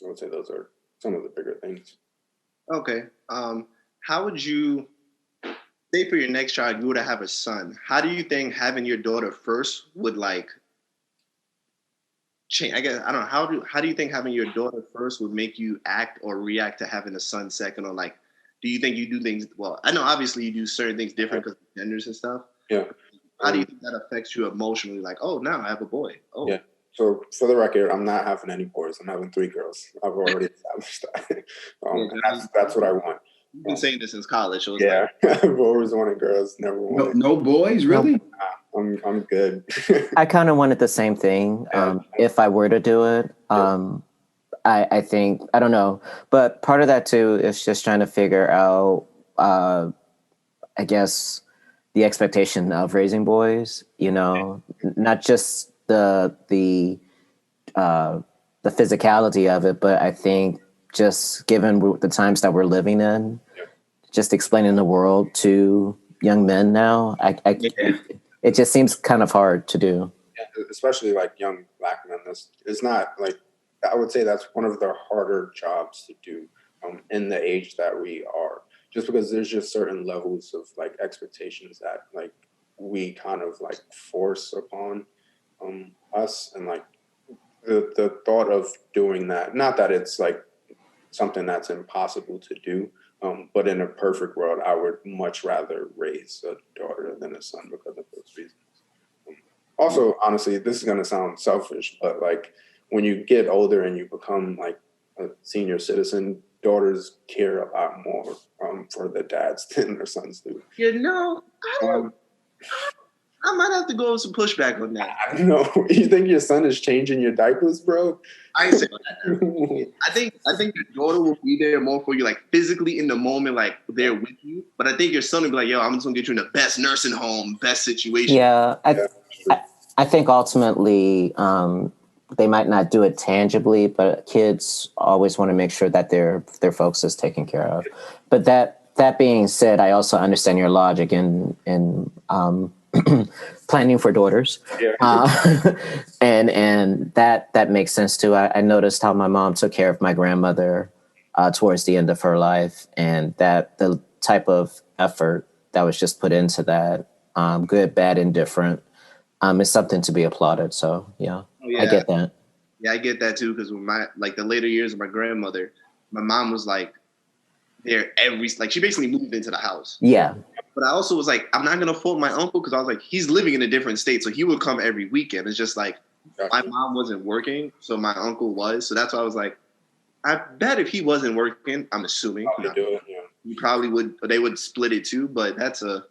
would say those are some of the bigger things. Okay. How would you say for your next child, you were to have a son? How do you think having your daughter first would like change? I guess I don't know. How do you think having your daughter first would make you act or react to having a son second? Or like, do you think you do things? Well, I know obviously you do certain things different because of genders and stuff. Yeah. How do you think that affects you emotionally? Like, oh, now I have a boy. Oh. Yeah. So for the record, I'm not having any boys. I'm having 3 girls. I've already established that. That's what I want. You've been saying this since college. So yeah. Like, I've always wanted girls, never wanted. No boys, really? I'm good. I kind of wanted the same thing. If I were to do it, I think, I don't know, but part of that too is just trying to figure out, I guess, the expectation of raising boys, you know, not just the physicality of it, but I think just given the times that we're living in, just explaining the world to young men now, it just seems kind of hard to do. Yeah, especially like young Black men. It's not like, I would say that's one of the harder jobs to do in the age that we are, just because there's just certain levels of like expectations that like we kind of like force upon us, and like the thought of doing that, not that it's like something that's impossible to do, but in a perfect world, I would much rather raise a daughter than a son because of those reasons. Also, honestly, this is going to sound selfish, but like when you get older and you become like a senior citizen, daughters care a lot more for their dads than their sons do. you know, I might have to go with some pushback on that. I don't know. You think your son is changing your diapers, bro? I ain't saying that. I think your daughter will be there more for you, like physically in the moment, like they're with you. But I think your son will be like, yo, I'm just gonna get you in the best nursing home, best situation. Yeah, I think ultimately they might not do it tangibly, but kids always want to make sure that their folks is taken care of. But that being said, I also understand your logic in planning for daughters. And that makes sense too. I noticed how my mom took care of my grandmother towards the end of her life, and that the type of effort that was just put into that, good, bad, indifferent, is something to be applauded. So yeah, I get that. Yeah, I get that too, because when the later years of my grandmother, my mom was like there she basically moved into the house. Yeah. But I also was like, I'm not going to fault my uncle, because I was like, he's living in a different state. So he would come every weekend. It's just like, my mom wasn't working, so my uncle was. So that's why I was like, I bet if he wasn't working, I'm assuming. Do it, he probably would. They would split it too, but that's a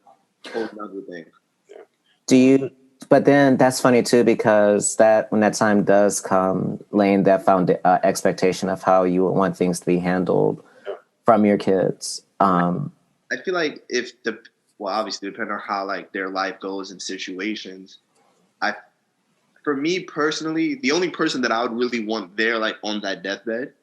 whole other thing. But then that's funny too, because when that time does come, laying that expectation of how you would want things to be handled from your kids. I feel like obviously depending on how like their life goes in situations, for me personally, the only person that I would really want there, like on that deathbed,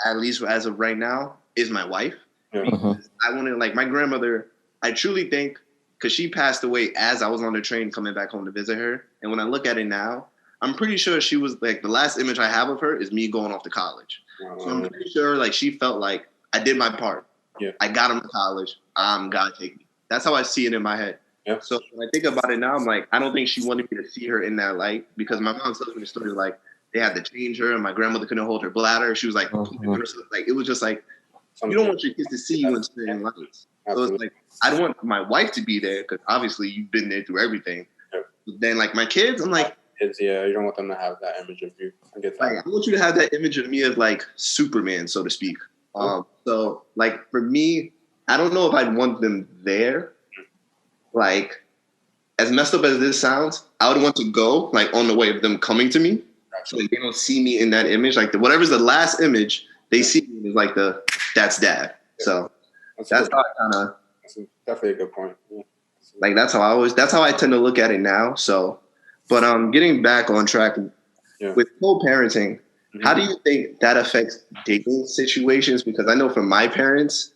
at least as of right now, is my wife. Because I want to, like, my grandmother, I truly think, because she passed away as I was on the train coming back home to visit her. And when I look at it now, I'm pretty sure she was like, the last image I have of her is me going off to college. So I'm pretty sure like she felt like I did my part. Yeah. I got him to college. God take me. That's how I see it in my head. Yep. So when I think about it now, I'm like, I don't think she wanted me to see her in that light, because my mom tells me the story like they had to change her and my grandmother couldn't hold her bladder. She was like, like it was just like, you don't want your kids to see you in certain lights. So it's like, I don't want my wife to be there because obviously you've been there through everything. Yep. But then like my kids, I'm like, you don't want them to have that image of you. I get that. Like, I want you to have that image of me as like Superman, so to speak. So like for me, I don't know if I'd want them there. Like, as messed up as this sounds, I would want to go like on the way of them coming to me. So like, they don't see me in that image. Like whatever's the last image they see me is like that's dad. So that's how I kind of. That's definitely a good point. Yeah. Like that's how I tend to look at it now. So, but getting back on track with co-parenting, how do you think that affects dating situations? Because I know from my parents,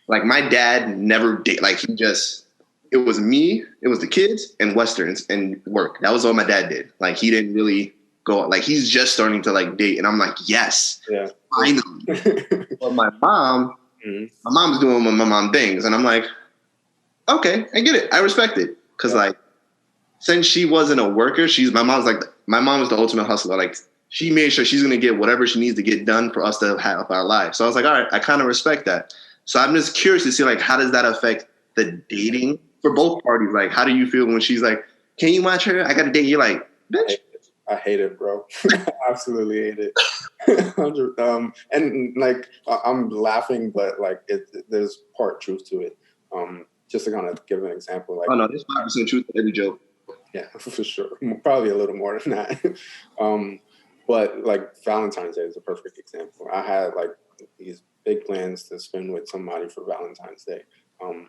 like my dad never date. Like it was me, it was the kids and Westerns and work. That was all my dad did. Like he didn't really go. Like he's just starting to like date, and I'm like, yes, finally. But my mom's doing what my mom thinks, and I'm like, okay, I get it. I respect it. Because like, since she wasn't a worker, my mom was the ultimate hustler. Like she made sure she's going to get whatever she needs to get done for us to have our life. So I was like, all right, I kind of respect that. So I'm just curious to see like, how does that affect the dating for both parties? Like, how do you feel when she's like, can you watch her? I got to date. You're like, bitch. I hate it, bro. I absolutely hate it. And like, I'm laughing, but like, there's part truth to it. Just to kind of give an example, like, oh no, there's 5% truth to every joke. Yeah, for sure. Probably a little more than that. But like Valentine's Day is a perfect example. I had like these big plans to spend with somebody for Valentine's Day.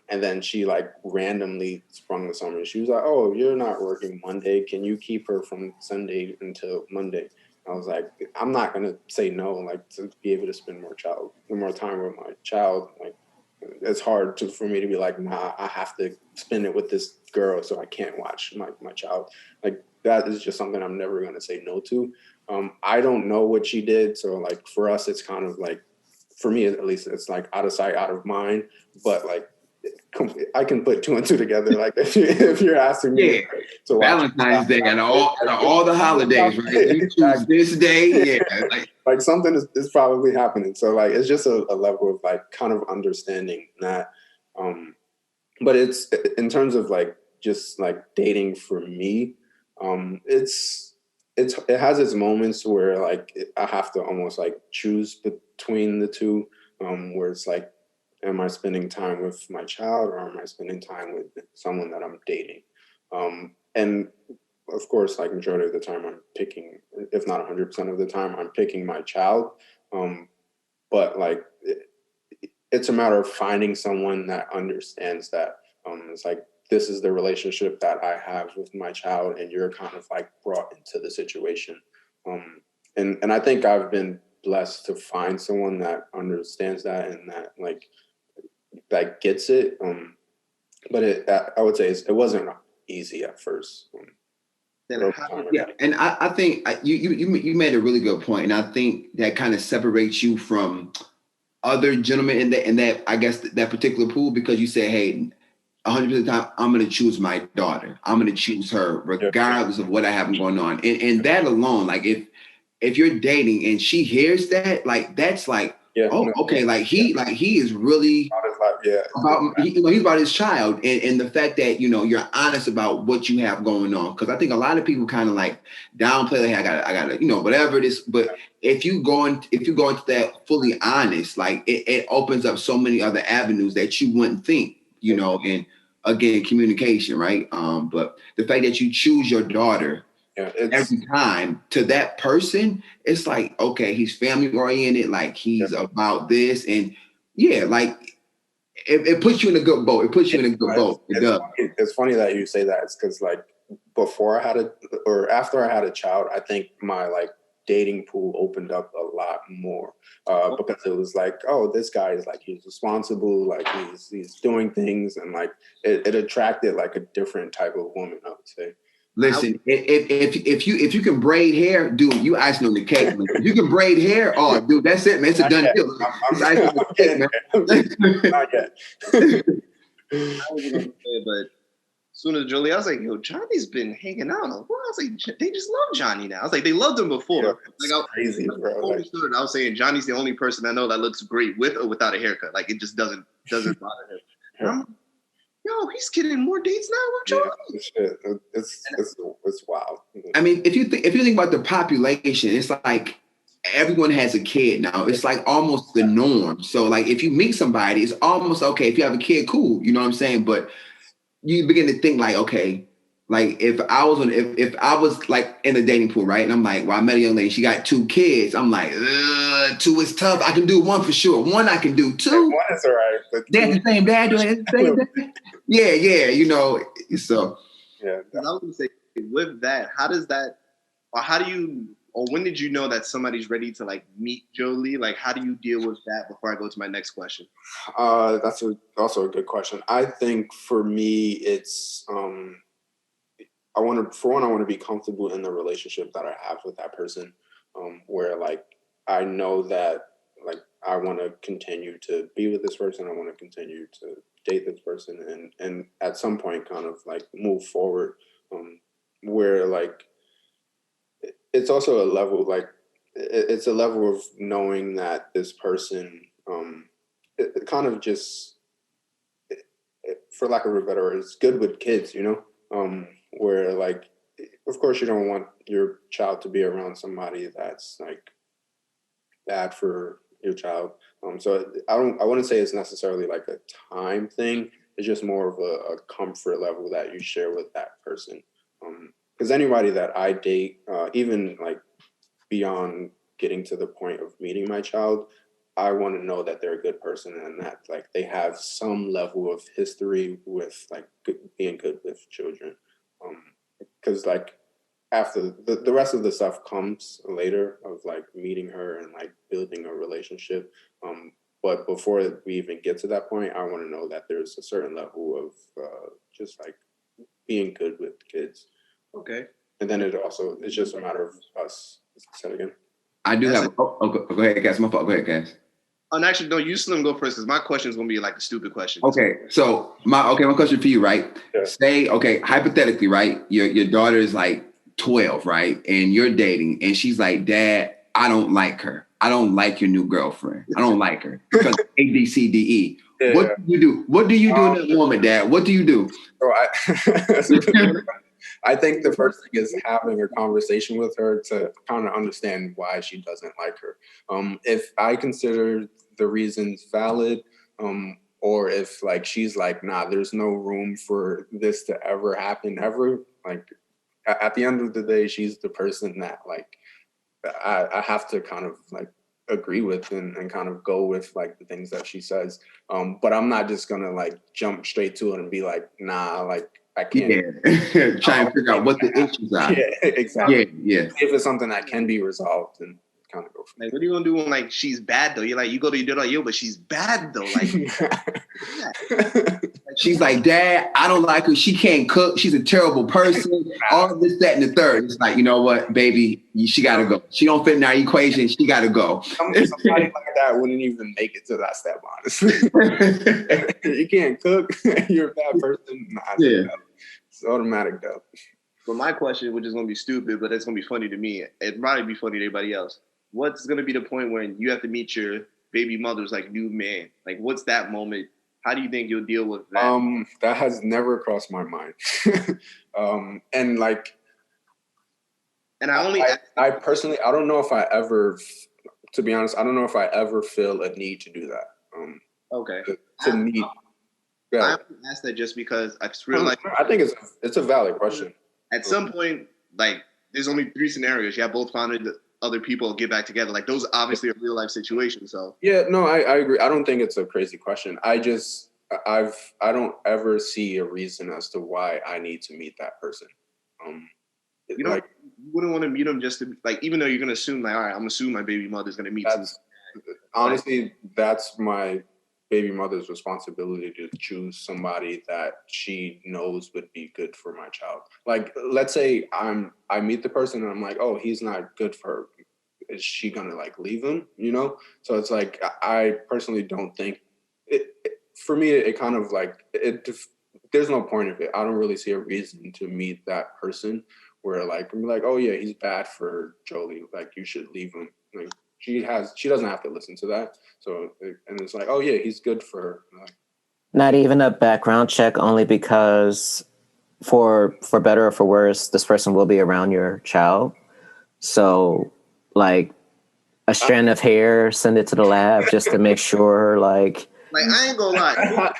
And then she like randomly sprung this on me. She was like, oh, you're not working Monday. Can you keep her from Sunday until Monday? I was like, I'm not going to say no, like to be able to spend more time with my child. Like, it's hard for me to be like, nah, I have to spend it with this girl, so I can't watch my child. Like that is just something I'm never going to say no to. I don't know what she did. So like for us, it's kind of like, for me at least, it's like out of sight, out of mind. But like, I can put two and two together. Like if you're asking me to watch Valentine's Day and all the holidays, right? You choose this day, like something is probably happening. So like it's just a level of like kind of understanding that. But it's in terms of like just like dating for me, it has its moments where like I have to almost like choose between the two, where it's like, am I spending time with my child or am I spending time with someone that I'm dating? And of course, like majority of the time I'm picking, if not 100% of the time, I'm picking my child. But like, it's a matter of finding someone that understands that. It's like, this is the relationship that I have with my child and you're kind of like brought into the situation. And I think I've been blessed to find someone that understands that and that like, that gets it. But I would say it wasn't easy at first. And I think you made a really good point, and I think that kind of separates you from other gentlemen in that I guess that particular pool, because you say, hey, 100% of the time I'm going to choose my daughter. I'm going to choose her regardless of what I have going on, and that alone, like if you're dating and she hears that, like that's like. Yeah, okay. Like he is really he's about his child and the fact that you're honest about what you have going on. Because I think a lot of people kind of like downplay, like, I gotta, whatever it is. But if you go into that fully honest, like it opens up so many other avenues that you wouldn't think, and again, communication, right? But the fact that you choose your daughter every time to that person, it's like, okay, he's family oriented, like he's about this, and like it puts you in a good boat. It puts you in a good boat. It does. It's funny that you say that. It's because like after I had a child, I think my like dating pool opened up a lot more because it was like, oh, this guy is like, he's responsible, like he's doing things, and like it attracted like a different type of woman, I would say. Listen, if you can braid hair, dude, you icing on the cake, man. If you can braid hair, oh, dude, that's it, man. It's a done deal. It's icing on the cake, man. Not yet. I was gonna say, but as soon as Jolie, I was like, yo, Johnny's been hanging out. I was like, they just love Johnny now. I was like, they loved him before. Yeah, crazy, bro. I was saying Johnny's the only person I know that looks great with or without a haircut. Like it just doesn't bother him. Yeah. Yo, he's getting more dates now with Jolie. It's wild. I mean, if you think about the population, it's like everyone has a kid now. It's like almost the norm. So like if you meet somebody, it's almost okay. If you have a kid, cool. You know what I'm saying? But you begin to think like, okay, like if I was like in the dating pool, right? And I'm like, well, I met a young lady, she got 2 kids. I'm like, 2 is tough. I can do 1 for sure. 1 I can do 2. 1 is all right. They're the same dad doing the same dad. Yeah, so. Yeah. I was gonna say, with that, or when did you know that somebody's ready to like meet Jolie? Like, how do you deal with that before I go to my next question? That's also a good question. I think for me, it's I want to be comfortable in the relationship that I have with that person, where like I know that like I want to continue to be with this person. I want to continue to date this person, and at some point kind of like move forward, where like it's also a level like it's a level of knowing that this person it kind of just for lack of a better word, it's good with kids, where like of course you don't want your child to be around somebody that's like bad for your child. So I wouldn't say it's necessarily like a time thing. It's just more of a comfort level that you share with that person. Because anybody that I date, even like beyond getting to the point of meeting my child, I want to know that they're a good person and that like they have some level of history with like being good with children. Because like after the rest of the stuff comes later of like meeting her and like building a relationship. But before we even get to that point, I want to know that there's a certain level of just like being good with kids. Okay. And then it's just a matter of us. Say it again. I do have. Go ahead, guys. My fault. Go ahead, guys. Oh, and actually, no, you Slim go first because my question is gonna be like a stupid question. Okay, so my question for you, right? Yeah. Say, okay, hypothetically, right? Your daughter is like 12, right? And you're dating, and she's like, Dad, I don't like her. I don't like your new girlfriend. I don't like her because A, B, C, D, E. Yeah, what do you do? What do you do in that moment, Dad? What do you do? So I think the first thing is having a conversation with her to kind of understand why she doesn't like her. If I consider the reasons valid, or if like she's like, nah, there's no room for this to ever happen ever. Like at the end of the day, she's the person that like I have to kind of like agree with and kind of go with like the things that she says. But I'm not just gonna like jump straight to it and be like, nah, like I can't. Yeah. Try and figure out what the issues are. Yeah, exactly. Yeah. If it's something that can be resolved, then kind of go from like, what are you gonna do when like she's bad though? You're like, you go to your daughter, like, yo, but she's bad though. Like, she's like, Dad, I don't like her. She can't cook. She's a terrible person. All this, that, and the third. It's like, you know what, baby, she gotta go. She don't fit in our equation. She gotta go. Somebody like that wouldn't even make it to that step, honestly. You can't cook. You're a bad person. Nah, yeah. It's automatic though. But my question, which is gonna be stupid, but it's gonna be funny to me. It'd probably be funny to everybody else. What's gonna be the point when you have to meet your baby mother's like new man? Like, what's that moment? How do you think you'll deal with that? That has never crossed my mind. And like, And I personally, I don't know if I ever, to be honest, I don't know if I ever feel a need to do that. Okay. To meet. I Yeah. asked that just because I just realized. I think it's a valid question. At some point, like, there's only 3 scenarios. You have both found other people get back together. Like, those obviously are real life situations. So Yeah, no, I agree. I don't think it's a crazy question. I don't ever see a reason as to why I need to meet that person. you wouldn't want to meet them just to, like, even though you're gonna assume, like, all right, I'm gonna assume my baby mother's gonna meet. Honestly, that's my baby mother's responsibility to choose somebody that she knows would be good for my child. Like, let's say I meet the person and I'm like, oh, he's not good for her. Is she gonna like leave him? You know? So it's like, I personally don't think for me, it kind of like there's no point of it. I don't really see a reason to meet that person where like I'm like, oh yeah, he's bad for Jolie. Like, you should leave him. Like, she doesn't have to listen to that. So, and it's like, oh yeah, he's good for her. Like, Not even a background check, only because for better or for worse, this person will be around your child. So, like, a strand of hair, send it to the lab just to make sure, like I ain't gonna lie.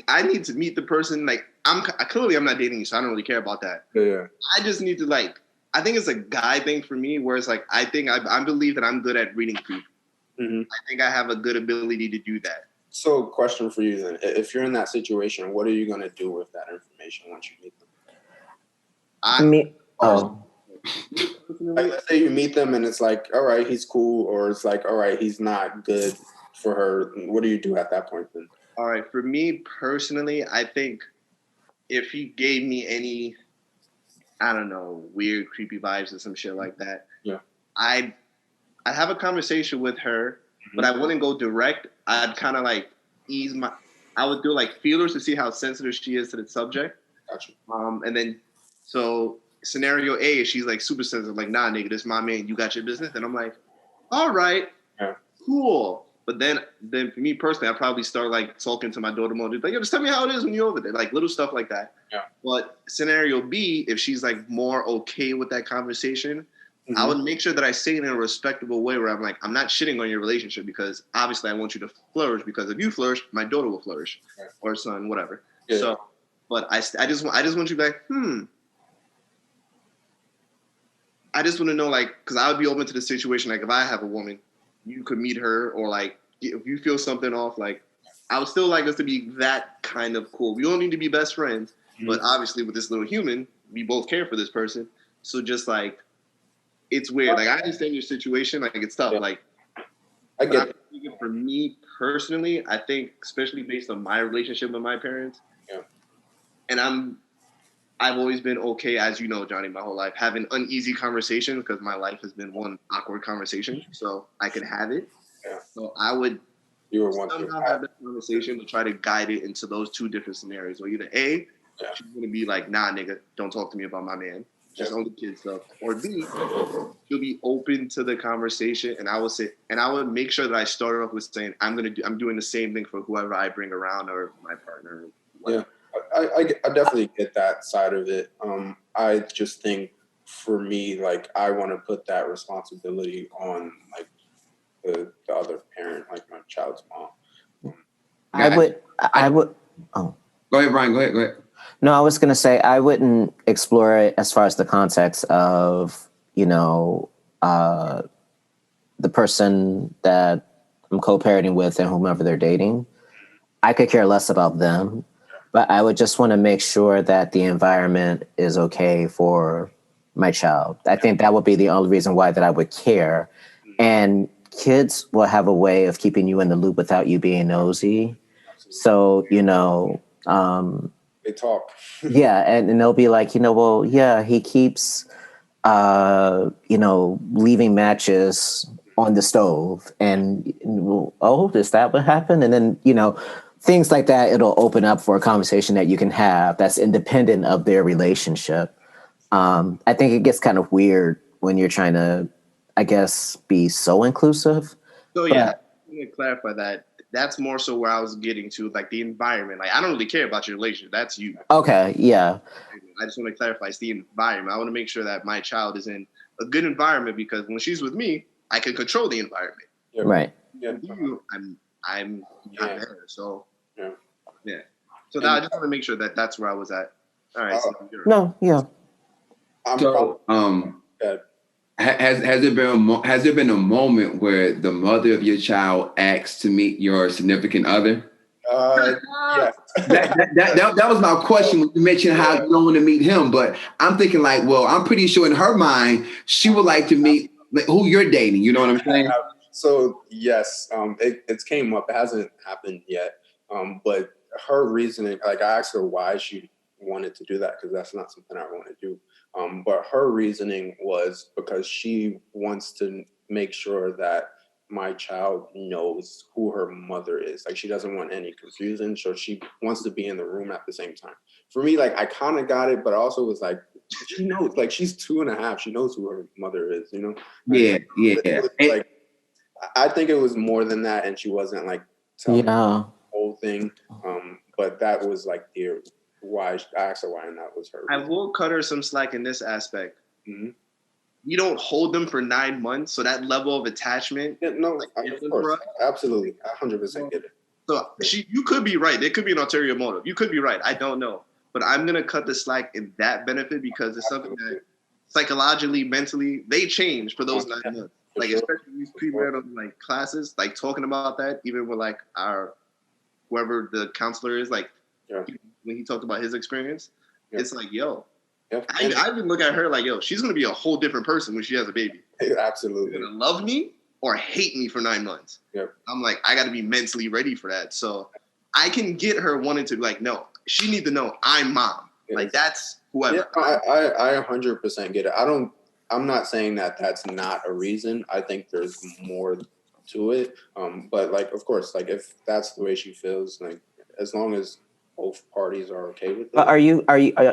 I need to meet the person. Like, I'm not dating you, so I don't really care about that. yeah. I just need to, like, I think it's a guy thing for me, where it's like, I think I believe that I'm good at reading people. Mm-hmm. I think I have a good ability to do that. So, question for you then: if you're in that situation, what are you gonna do with that information once you meet them? Like, let's say you meet them and it's like, all right, he's cool, or it's like, all right, he's not good for her. What do you do at that point then? All right, for me personally, I think if he gave me any, I don't know, weird, creepy vibes or some shit like that, yeah, I'd have a conversation with her, but I wouldn't go direct. I'd kind of like I would do like feelers to see how sensitive she is to the subject. Gotcha. And then, so scenario A, she's like super sensitive, like, nah, nigga, this is my man, you got your business. And I'm like, all right, cool. But then for me personally, I'd probably start like talking to my daughter more. Like, yo, just tell me how it is when you're over there. Like, little stuff like that. Yeah. But scenario B, if she's like more okay with that conversation, I would make sure that I say it in a respectable way where I'm like, I'm not shitting on your relationship, because obviously I want you to flourish, because if you flourish, my daughter will flourish, or son, whatever. Yeah. So, but I just want you to be like, I just want to know, like, because I would be open to the situation. Like, if I have a woman, you could meet her, or like, if you feel something off, like, I would still like us to be that kind of cool. We don't need to be best friends, but obviously with this little human, we both care for this person. So just like, it's weird. Like, I understand your situation. Like, it's tough. Like, I get it. For me personally, I think, especially based on my relationship with my parents, and I've always been okay, as you know, Johnny, my whole life, having uneasy conversations, because my life has been one awkward conversation. So I could have it. Yeah. So I would somehow have that conversation to try to guide it into those 2 different scenarios. Or either A, she's going to be like, nah, nigga, don't talk to me about my man. Just only kid stuff. Or B, she'll be open to the conversation, and I would make sure that I started off with saying, I'm doing the same thing for whoever I bring around, or my partner. Yeah, I definitely get that side of it. I just think for me, like, I want to put that responsibility on like the other parent, like my child's mom. I would. Oh, go ahead, Brian. Go ahead. No, I was going to say I wouldn't explore it as far as the context of, the person that I'm co-parenting with and whomever they're dating. I could care less about them, but I would just want to make sure that the environment is okay for my child. I think that would be the only reason why that I would care. And kids will have a way of keeping you in the loop without you being nosy. So, they talk. Yeah, and they'll be like, well, yeah, he keeps, leaving matches on the stove. And, oh, is that what happened? And then, things like that, it'll open up for a conversation that you can have that's independent of their relationship. I think it gets kind of weird when you're trying to, I guess, be so inclusive. So, yeah, I'm going to clarify that. that's more so where I was getting to, like the environment. Like I don't really care about your relationship. That's you. Okay, yeah. I just want to clarify, it's the environment. I want to make sure that my child is in a good environment because when she's with me, I can control the environment. Yeah. Right. Yeah. With you, I'm not there. So Yeah. So now I just want to make sure that that's where I was at. All right. No, yeah. So, has there been a moment where the mother of your child asked to meet your significant other? Yeah. That was my question when you mentioned how you don't want to meet him, but I'm thinking like, well, I'm pretty sure in her mind she would like to meet who you're dating. You know what I'm saying? So yes, it's came up. It hasn't happened yet, but her reasoning, like I asked her why she wanted to do that because that's not something I want to do. But her reasoning was because she wants to make sure that my child knows who her mother is. Like she doesn't want any confusion, so she wants to be in the room at the same time. For me, like I kind of got it, but I also was like, she knows. Like she's 2.5, she knows who her mother is. You know? Like, Yeah. Like I think it was more than that, and she wasn't like telling me the whole thing. But that was like why I asked her why, and that was her. I will cut her some slack in this aspect. Mm-hmm. You don't hold them for 9 months, so that level of attachment. Yeah, no, of course, absolutely, 100% get it. So you could be right. There could be an ulterior motive. You could be right. I don't know, but I'm gonna cut the slack in that benefit because it's something that psychologically, mentally, they change for those 9 months. Like especially these premarital like classes, like talking about that, even with like our whoever the counselor is, like when he talked about his experience, it's like, yo. Yeah. I even look at her like, yo, she's gonna be a whole different person when she has a baby. Absolutely. She's gonna love me or hate me for 9 months. Yep. I'm like, I gotta be mentally ready for that. So I can get her wanting to be like, no, she need to know I'm mom. Yes. Like that's whoever. Yeah, I 100% get it. I'm not saying that that's not a reason. I think there's more to it. But like, of course, like if that's the way she feels, like as long as both parties are okay with it.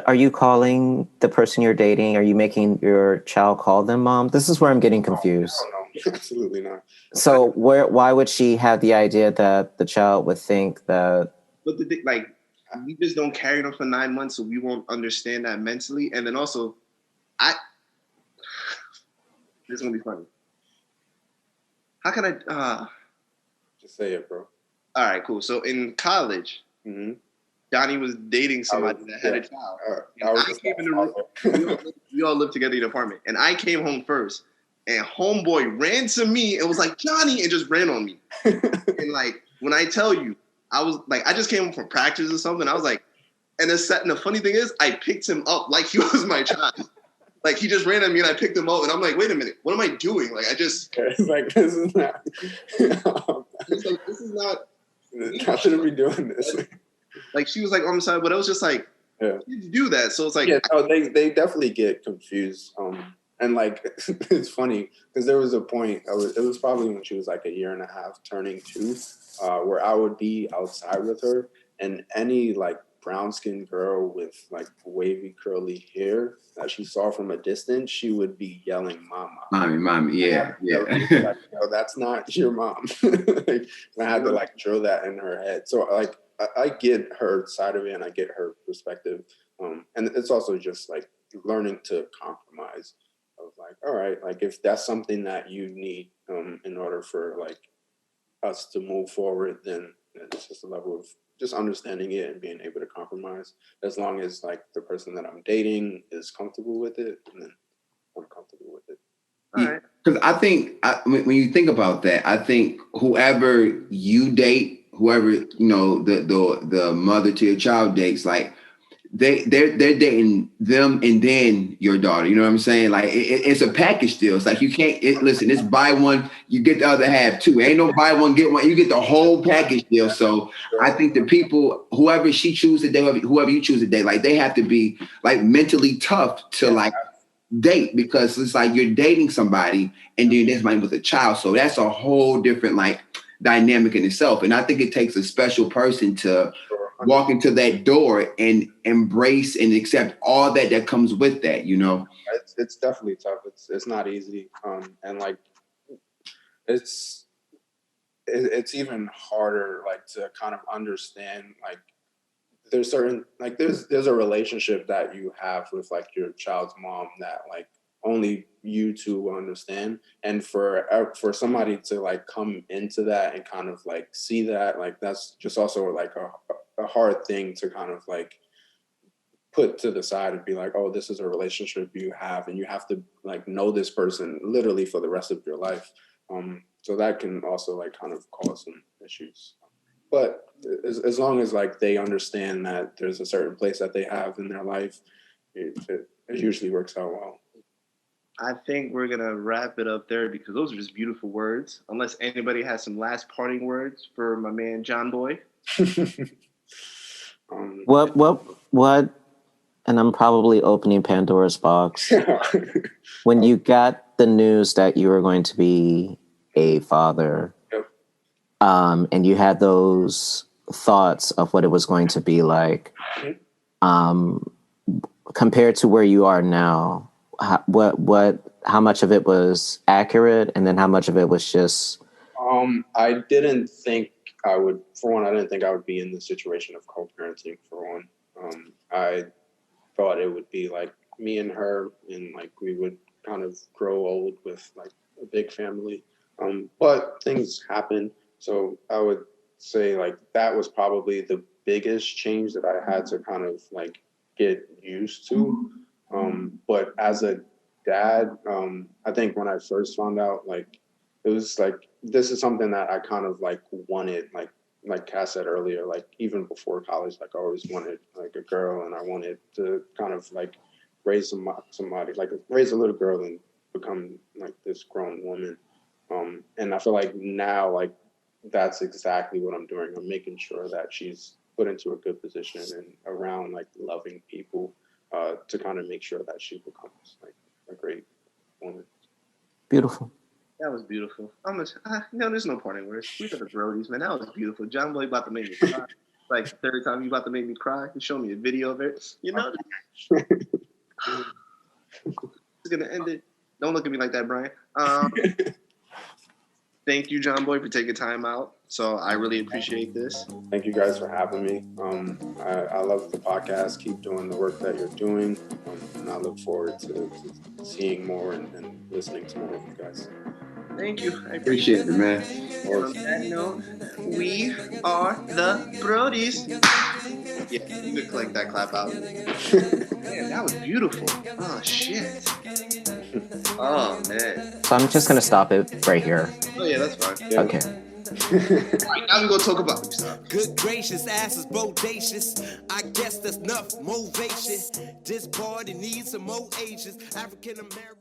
Are you calling the person you're dating? Are you making your child call them mom? This is where I'm getting confused. No, absolutely not. So why would she have the idea that the child would think that? But we just don't carry them for 9 months, so we won't understand that mentally. And then also, this is gonna be funny. How can I? Just say it, bro. All right, cool. So in college. Mm-hmm. Johnny was dating somebody that had a child. I came in the room. We all lived together in the apartment. And I came home first. And homeboy ran to me and was like, Johnny, and just ran on me. And like, when I tell you, I was like, I just came home from practice or something. I was like, and the funny thing is, I picked him up like he was my child. Like, he just ran at me and I picked him up. And I'm like, wait a minute, what am I doing? Like, I just. It's like, this is not. It's like, this is not. I shouldn't be doing this. Like she was like on the side, but it was just like, you do that. So it's like, they definitely get confused. And like it's funny because there was a point. It was probably when she was like 1.5 years, turning 2, where I would be outside with her, and any like brown skinned girl with like wavy curly hair that she saw from a distance, she would be yelling, "Mama, mommy, yeah." Like, no, that's not your mom. Like, I had to like drill that in her head. So like. I get her side of it and I get her perspective. And it's also just like learning to compromise of like, all right, like if that's something that you need in order for like us to move forward, then it's just a level of just understanding it and being able to compromise as long as like the person that I'm dating is comfortable with it, and then I'm comfortable with it. All right. Because I think when you think about that, I think whoever you date, whoever, you know, the mother to your child dates, like they're dating them and then your daughter. You know what I'm saying? Like it's a package deal. It's like you can't listen. It's buy one, you get the other half too. Ain't no buy one get one. You get the whole package deal. So I think the people, whoever she chooses to date, whoever you choose to date, like they have to be like mentally tough to like date, because it's like you're dating somebody and then there's somebody with a child. So that's a whole different like dynamic in itself. And I think it takes a special person to walk into that door and embrace and accept all that comes with that, you know? It's definitely tough. It's not easy. And like, it's it's even harder like to kind of understand like there's certain like there's a relationship that you have with like your child's mom that like only you two will understand, and for somebody to like come into that and kind of like see that, like that's just also like a hard thing to kind of like put to the side and be like, oh, this is a relationship you have and you have to like know this person literally for the rest of your life. So that can also like kind of cause some issues. But as long as like they understand that there's a certain place that they have in their life, it usually works out well. I think we're going to wrap it up there because those are just beautiful words. Unless anybody has some last parting words for my man, John Boy. What? And I'm probably opening Pandora's box. When you got the news that you were going to be a father, yep. And you had those thoughts of what it was going to be like, compared to where you are now, how much of it was accurate, and then how much of it was just? I didn't think I would. For one, I didn't think I would be in the situation of co-parenting. For one, I thought it would be like me and her, and like we would kind of grow old with like a big family. But things happen, so I would say like that was probably the biggest change that I had to kind of like get used to. But as a dad, I think when I first found out, like it was like this is something that I kind of like wanted, like Cass said earlier, like even before college, like I always wanted like a girl, and I wanted to kind of like raise somebody, like raise a little girl and become like this grown woman. And I feel like now, like that's exactly what I'm doing. I'm making sure that she's put into a good position and around like loving people, to kind of make sure that she becomes like a great woman. Beautiful. That was beautiful. No, there's no parting words. We got the Brodies, man. That was beautiful. John Boy about to make me cry. Like the third time you about to make me cry. You show me a video of it. You know. It's gonna end it. Don't look at me like that, Brian. Thank you, John Boy, for taking time out. So I really appreciate this. Thank you guys for having me. I love the podcast. Keep doing the work that you're doing. And I look forward to seeing more and listening to more of you guys. Thank you. I Appreciate it, man. On that note, we are the Brodies. Yeah, you could click that clap out. Man, that was beautiful. Oh, shit. Oh, man. So I'm just going to stop it right here. Oh, yeah, that's fine. Yeah. Okay. All right, now we're going to talk about stuff. Good gracious, ass is bodacious. I guess that's enough motivation. This party needs some more Asians. African American.